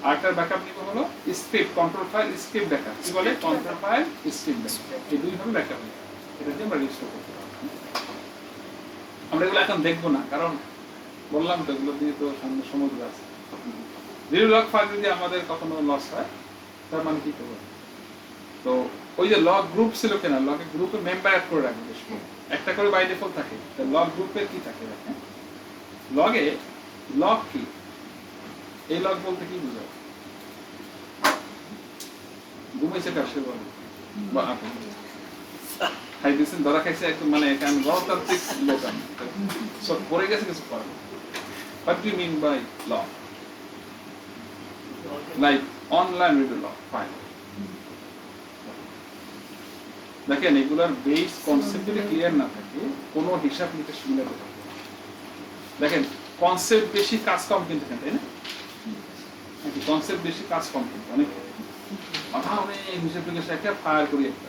আরেকটার ব্যাকআপ নিব হলো script control file script backup কি বলে কন্ট্রোল ফাইল স্ক্রিপ্ট ব্যাকআপ এই দুই ভাবে ব্যাকআপ নিব এটা দিয়ে আমরা রেজিস্টার করতে পারবো আমরা এগুলো এখন দেখবো না কারণ বললাম তো এগুলো দিয়ে তো সামনে সমুদ্র আছে জিরো লগ ফাইল যদি আমাদের কখনো লস হয় তার মানে কি করবো তো ওই যে লগ গ্রুপ ছিল কিনা লগের গ্রুপে মেম্বার অ্যাড করে রাখবে একটা করে বাই ডিফল্ট থাকে তো লগ গ্রুপে কি থাকে দেখেন লগে লগ কি এই লগ বলতে কি বুঝায় ঘুমাইছে কাছে বলে বা আপনি খাইতেছেন ধরা খাইছে একদম মানে এখান গণতান্ত্রিক লোক আমি সব পড়ে গেছে কিছু করে what do mean by log like online reader log file দেখেন এগুলার বেস কনসেপ্ট যদি ক্লিয়ার না থাকে কোনো হিসাব নিকাশ মিলাতে পারবে না। দেখেন কনসেপ্ট বেশি কাজ কম কিন্তু এখানে, তাই না? কনসেপ্ট বেশি কাজ কম কিন্তু অনেক মাথা অনেক হিসাব নিকাশ একটা ফায়ার করি একটা।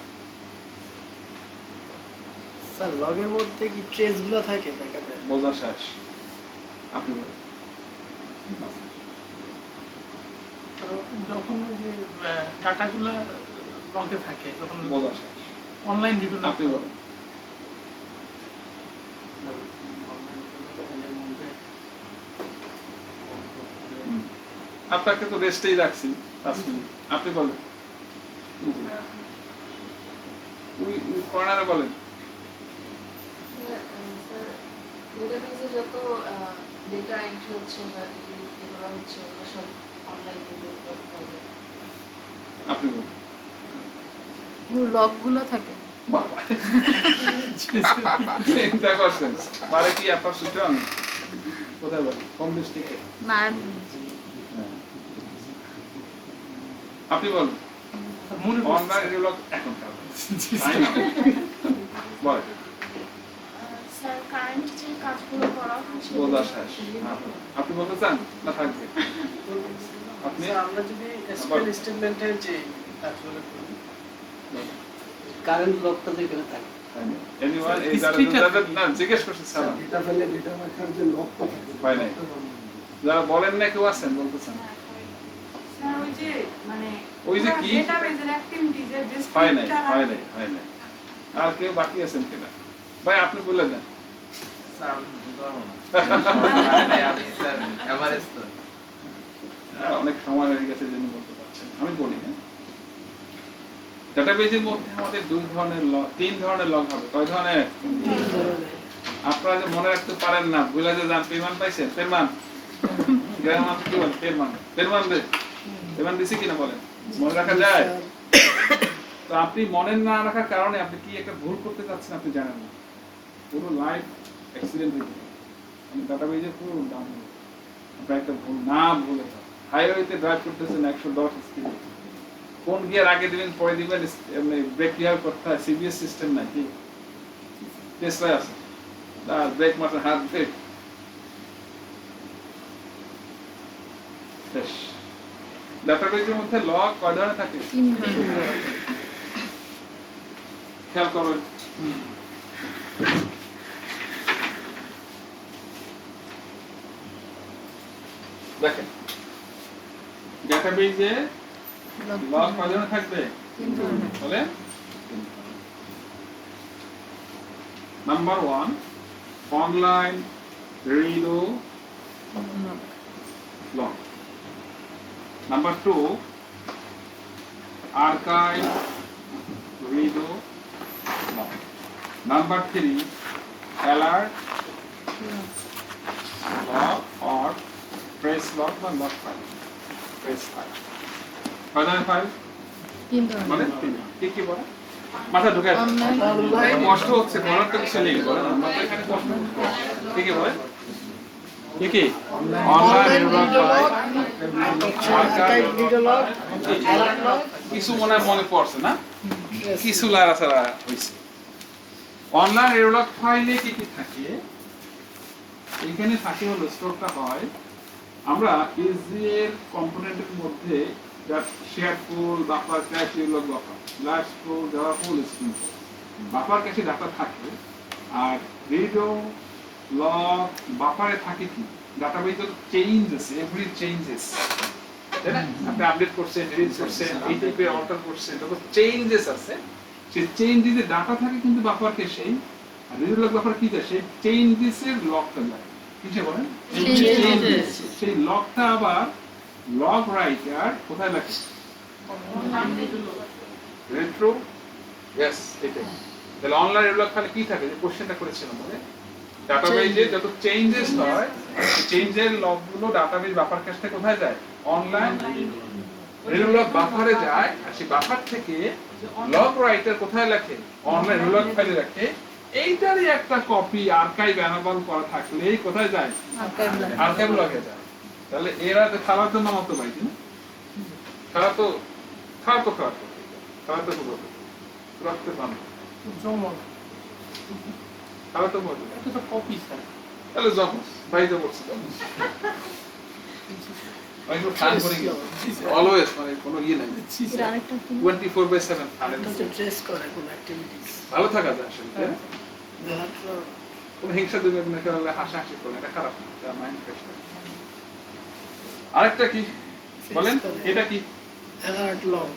স্যার লগের মধ্যে কি ট্রেস গুলো থাকে দেখাতে? বোঝা শেষ। আপনি বলেন। যখন ওই যে ডাটাগুলো লগে থাকে তখন বোঝা শেষ। অনলাইন ভিডিও আপনি বলেন। আপনাকে তো রেস্টেই রাখছি 5 মিনিট। আপনি বলেন। ওই কর্নারে বলেন। ডেটাবেজে যত ডেটা এন্ট্রি হচ্ছে বা এগুলো হচ্ছে ওগুলো সব অনলাইন ভিডিও হবে। আপনি বলেন। লকগুলো থাকে। বাবা। চিন্তা করছেন। পারে কি আপনার সুযোগ আমি? কোথায় বলেন? কোন ডিস্ট্রিক্টে? না আপনি বলেন। মনে অনলাইন এগুলো এখন কাজ। তাই না? বলেন। স্যার কারেন্ট যে কাজগুলো করা হচ্ছে বোঝা শেষ। আপনি বলতে চান না থাকবে? আপনি স্যার আমরা যদি এসকিউএল স্টেটমেন্টের যে কাজগুলো করি, কারেন্ট লকটা যেখানে থাকে এনিওয়ান এই যারা না জিজ্ঞেস করছে স্যার ডেটা ফেলে ডেটা রাখার যে লকটা থাকে হয় নাই। যারা বলেন না কেউ আছেন বলতে চান? স্যার ওই যে মানে ওই যে কি? ডেটাবেজের অ্যাক্টিভিটিজ এর যে হয় নাই, হয় নাই, হয় নাই। আর কেউ বাকি আছেন কিনা? ভাই আপনি বলে দেন। অনেক সময় হয়ে গেছে জন্য বলতে পারছেন। আমি বলি হ্যাঁ। ডাটাবেজের মধ্যে আমাদের 3 ধরনের লগ হবে। কয় ধরনের? আপনারা যে মনে রাখতে পারেন না, ভুলে যে যান। পেমান পাইছেন? পেমান গ্রামার কি বলেন? পেমান পেমান দে পেমান দিছি কিনা বলেন? মনে রাখা যায়? তো আপনি মনে না রাখার কারণে আপনি কি একটা ভুল করতে যাচ্ছেন আপনি জানেন না। পুরো লাইফ অ্যাক্সিডেন্ট হয়ে যাবে। আমি ডাটাবেজে পুরো ডাউন হয়ে যাবে। আপনি একটা ভুল না ভুলে যান। হাইওয়েতে ড্রাইভ করতেছেন 110 স্পিডে, কোন গিয়ার আগে দিবেন পরে দিবেন, এমনি ব্রেক কিভাবে করতে হয়? সিবিএস সিস্টেম নাই কি? টেসলা আছে, ব্রেক মারতে হাত ব্রেক শেষ। ডাটাবেজের মধ্যে লগ কয় ধরনের থাকে? 3 ধরনের। খেয়াল করবেন। দেখেন ডাটাবেজে লগ কয় ধরনের থাকবে? 3 ধরনের। বলে number 1 online রিডো log, number 2 archive রিডো log, number 3 alert log or press log বা লগ ফাইল, প্রেস ফাইল। কয় ধরনের ফাইল? 3 ধরনের। মানে কি কি বলে মাথা ঢুকে অনলাইন কষ্ট হচ্ছে, বলার তো কিছু নেই। বলেন আমরা তো এখানে কষ্ট হচ্ছে। কি কি বলে? কি কি? Online archive video log, alert log, কিছু মনে পড়ছে না? কিছু লাড়াচাড়া হয়েছে। অনলাইন এরোলগ ফাইলে কি কি থাকে? এখানে থাকে হলো স্টোরটা হয় আমরা এর কম্পোনেন্টের মধ্যে শেয়ার পুল, বাফার ক্যাশ, এরোলগ বাফার, লার্জ পুল, জাভা পুল, স্ট্রিং পুল, বাফার ক্যাশে ডাটা থাকে। আর রিডো লগ বাফারে থাকে কি? ডাটাবেজে চেঞ্জেস, এভরি চেঞ্জেস, তাই না? আপনি আপডেট করছেন, ডিলিট করছেন, এই টাইপের অল্টার করছেন, যত চেঞ্জেস আছে সেই চেঞ্জেসে ডাটা থাকে কিন্তু বাফার ক্যাশে। আর রিডো লগ বাফার কি দেয়? সেই চেঞ্জেসের লগটা দেয়। কিসে বলেন? Changes। সেই লগটা আবার লগ রাইটার কোথায় লেখে? রেট্রো, ইয়েস এটাই। তাহলে অনলাইন রিলগ ফাইলে কি থাকে? যে কোশ্চেনটা করেছিলাম মানে ডাটাবেজে যত চেঞ্জেস হয় সেই চেঞ্জের লগগুলো ডাটাবেজ বাফার ক্যাশ থেকে কোথায় যায়? অনলাইন রিলগ বাফারে যায়। আর সেই বাফার থেকে লগ রাইটার কোথায় লেখে? অনলাইন রিলগ ফাইলে রাখে। এইটারই একটা কপি আর্কাইভ অ্যানাবল করা থাকলেই কোথায় যায়? আর্কাইভ লগে যায়। তাহলে এরা তো খাওয়া তো নামাতো ভাই না, খাওয়া তো খাওয়া তো রক্তে পান। জমা তাহলে তো বলবে এটা তো কপি স্যার তাহলে যখন বাইরে পড়ছে তখন আমি একটু ফান করে গেলাম অলওয়েজ মানে কোনো ইয়ে নাই এর আরেকটা কি 24/7 ফানের এটা হচ্ছে ড্রেস করে কোনো অ্যাক্টিভিটিস ভালো থাকা যায় আসলে তাই না? মাত্র কোনো হিংসা দেবে না কেউ হাসাহাসি করে এটা খারাপ না এটা মাইন্ড ফ্রেশ করে আরেকটা কি বলেন এটা কি অ্যালার্ট লগ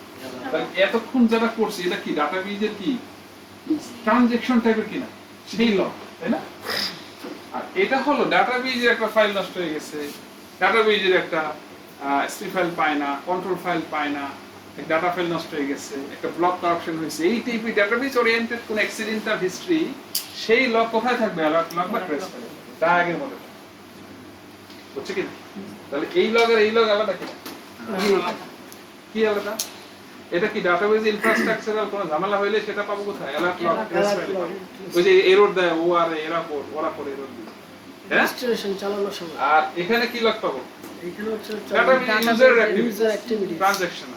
তাহলে এতক্ষণ যারা করছে এটা কি ডাটাবেজের কি ট্রানজ্যাকশন টাইপের কিনা সেই লগ তাই না আর এটা হলো ডাটাবেজের একটা ফাইল নষ্ট হয়ে গেছে ডাটাবেজের একটা এসপি ফাইল পায় না কন্ট্রোল ফাইল পায় না ডাটা ফাইল নষ্ট হয়ে গেছে একটা ব্লক কারেকশন হয়েছে এই টাইপের ডাটাবেজ ওরিয়েন্টেড কোন অ্যাক্সিডেন্টাল হিস্ট্রি সেই লগ কোথায় থাকবে অ্যালার্ট লগ বা ট্রেস ফাইল তা আগের মতো বুঝছে কি তাহলে এই লগ আর এই লগ আলাদা কি কি আলাদা এটা কি ডাটাবেজ ইনফ্রাস্ট্রাকচারাল কোনো ঝামেলা হইলে সেটা পাবো কোথায় অ্যালার্ট লগ ট্রেস ফাইল ওই যে এরর দেয় ও আর এরর ওরা করে এরর দিবে হ্যাঁ রেজিস্ট্রেশন চালানোর সময় আর এখানে কি লগ পাবো এখানে হচ্ছে ইউজার ইউজার অ্যাক্টিভিটি ট্রানজ্যাকশন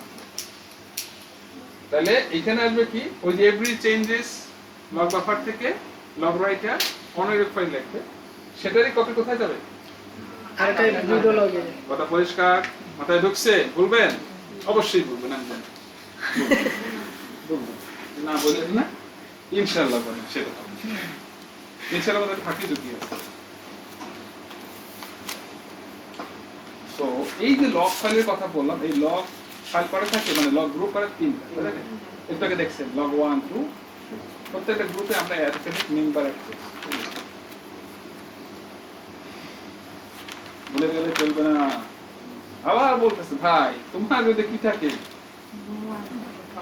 তাহলে এখানে আসবে কি ওই যে এভরি চেঞ্জেস লগ বাফার থেকে লগ রাইটার অনেক ফাইল লিখবে সেটারই কপি কোথায় যাবে আর্কাইভ ভিডিও লগে কথা পরিষ্কার মাথায় ঢুকছে বলবেন অবশ্যই বলবেন আমি জানি বলবেন না বললেন না ইনশাআল্লাহ বলেন সেটা ইনশাআল্লাহ আমাদের থাকি ঢুকি আছে তো এই যে লগ ফাইলের কথা বললাম এই লগ ফাইল করে থাকে মানে লগ গ্রুপ করে তিনটা বুঝলেন একটাকে দেখছেন লগ 1 2 প্রত্যেকটা গ্রুপে আমরা অ্যাডমিন মেম্বার অ্যাড করি বলে গেলে চলবে না আবার বলতেছে ভাই তোমার যদি কি থাকে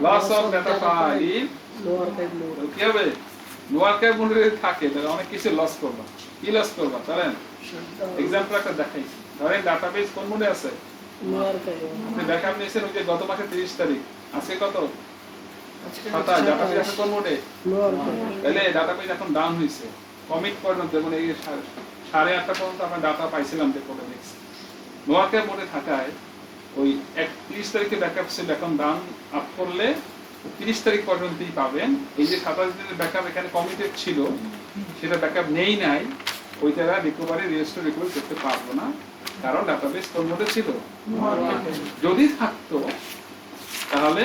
loss of data file no archive mode কি হবে নো আর্কাইভ মোডে থাকে তাহলে অনেক কিছু লস করবা কি লস করবা জানেন এক্সাম্পল একটা দেখাইছি ধরেন ডাটাবেস কোন মোডে আছে নো আর্কাইভ আপনি ব্যাকআপ নিয়েছেন ওই যে গত মাসের 30 তারিখ আজকে কত আজকে খাতা ডাটাবেস আছে কোন মোডে নো আর্কাইভ তাহলে ডাটাবেস এখন ডাউন হইছে কমিট করেন যেমন এই 8:30 পর্যন্ত আমরা ডাটা পাইছিলাম যে কোডে দেখছি নো আর্কাইভ মোডে থাকায় ওই 31 তারিখে ব্যাকআপ ছিল এখন ডাউন আপ করলে 30 তারিখ পর্যন্তই পাবেন এই যে 27 দিনের ব্যাকআপ এখানে কমিটেড ছিল সেটা ব্যাকআপ নেই নাই ওইটা রিকভারি রেজিস্টার রিকভারি করতে পারবো না কারণ ডাটাবেস কোন মোডে ছিল যদি থাকতো তাহলে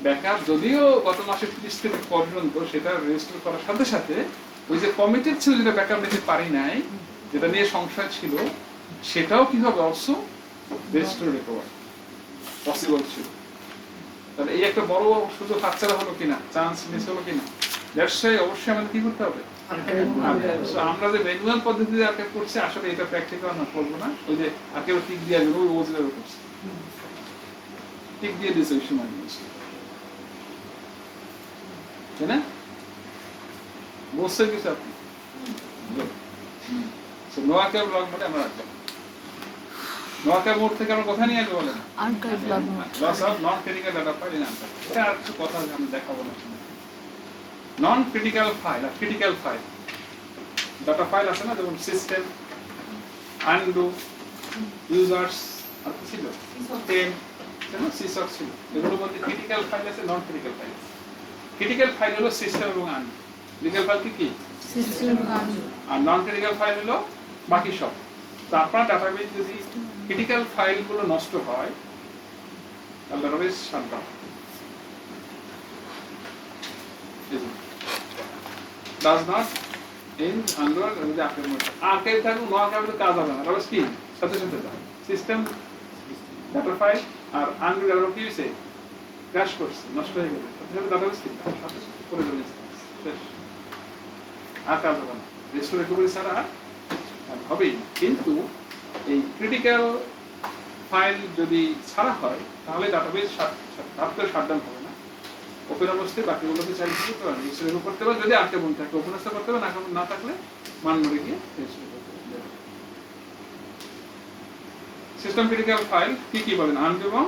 ব্যাকআপ যদিও গত মাসের 30 তারিখ পর্যন্ত সেটা রেজিস্টার করার সাথে সাথে ওই যে কমিটেড ছিল যেটা ব্যাকআপ নিতে পারি নাই যেটা নিয়ে সংশয় ছিল সেটাও কি হবে অলসো রেজিস্টার রিকভারি পসিবল ছিল তাহলে এই একটা বড় সুযোগ হাতছাড়া হলো কিনা চান্স মিস হলো কিনা দ্যাটস ওয়াই অবশ্যই আমাদের কি করতে হবে So, আমরা যে ম্যানুয়াল পদ্ধতিতে আর্কাইভ করছি আসলে এটা প্র্যাকটিক্যাল না করব না ওই যে আর্কাইভ টিক দিয়ে দেব ওই ওজের করছি টিক দিয়ে দিয়েছে ওই সময় তাই না বুঝছেন কিছু আপনি সো নো আর্কাইভ লগ মোডে আমরা রাখলাম নো আর্কাইভ মোড থেকে আমরা কোথায় নিয়ে আসবো বলেন archive log loss of non critical data file in archive এটা আর কিছু কথা আমি দেখাবো না নন ক্রিটিক্যাল ফাইল আর ক্রিটিক্যাল ফাইল ডাটা ফাইল আছে না যেমন সিস্টেম আনডু ইউজার্স আর কি ছিল টেম কেন সিসক ছিল এগুলোর মধ্যে ক্রিটিক্যাল ফাইল আছে নন ক্রিটিক্যাল ফাইল ক্রিটিক্যাল ফাইল হলো সিস্টেম এবং আনডু ক্রিটিক্যাল ফাইল কি সিস্টেম আর নন ক্রিটিক্যাল ফাইল হলো বাকি সব তো আপনার ডাটাবেস যদি ক্রিটিক্যাল ফাইলগুলো নষ্ট হয় তাহলে database shutdown does not end under the archive mode archive থাকলে নো আর্কাইভে কাজ হবে না তাহলে কি সাথে সাথে দাও সিস্টেম ডাটা ফাইল আর আনডু ডাটা কি হইছে ক্র্যাশ করছে নষ্ট হয়ে গেছে তাহলে ডাটাবেস কি সাথে করে দিলে শেষ আর কাজ হবে না রেস্টোর রিকভারি ছাড়া আর হবেই না। কিন্তু এই ক্রিটিক্যাল ফাইল যদি ছাড়া হয় তাহলে ডাটাবেস শাটডাউন হবে না ওপেন অবস্থায় বাকিগুলোকে চাইলে করতে পারেন রেজিস্টার করতে পারেন যদি আটকে বন্ধ থাকে ওপেন অবস্থা করতে পারেন না থাকলে মান মরে গিয়ে রেজিস্টার করতে পারেন সিস্টেম ক্রিটিক্যাল ফাইল কি বলেন আনডু এবং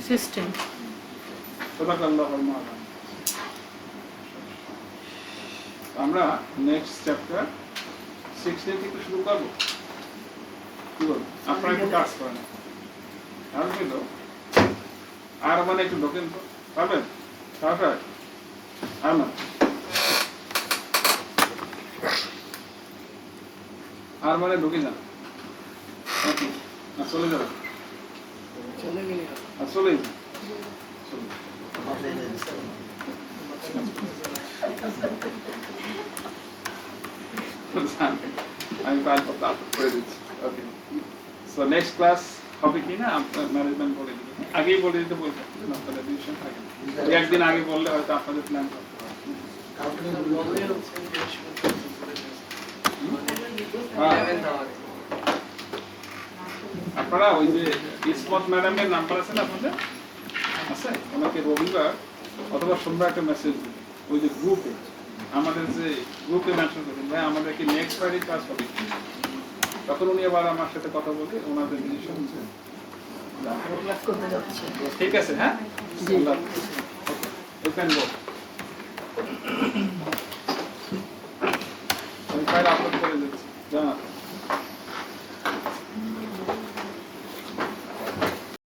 সিস্টেম সাদাকাল্লাহুল মাওলানা আমরা নেক্সট চ্যাপ্টার 16 থেকে শুরু করব কি বল আপনারা একটু কাজ করেন আর হলো আর মানে একটু ঢোকেন তো পারবেন তারপর আর না আর মানে ঢুকে যান নাকি? না চলে যাবে চলে গেলে আর চলেই যান আমি ফাইল করতে আপলোড করে দিচ্ছি ওকে সো নেক্সট ক্লাস হবে কি না আপনার ম্যানেজমেন্ট বলে দিবে আগেই বলে দিতে বলবেন আপনাদের ডিসিশন থাকে একদিন আগে বললে হয়তো আপনাদের প্ল্যান করতে পারবেন আপনারা ওই যে ইসমত ম্যাডামের নাম্বার আছে না আপনাদের আছে ওনাকে রবিবার অথবা সোমবার একটা মেসেজ দিন ওই যে গ্রুপে আমাদের যে গ্রুপে মেনশন করবেন ভাই আমাদের কি নেক্সট ফ্রাইডে ক্লাস হবে তখন উনি আবার আমার সাথে কথা বলে ওনাদের ডিসিশন করতে যাচ্ছে। ঠিক আছে হ্যাঁ জি। ইউ ক্যান গো আমি ফাইল আপলোড করে দেব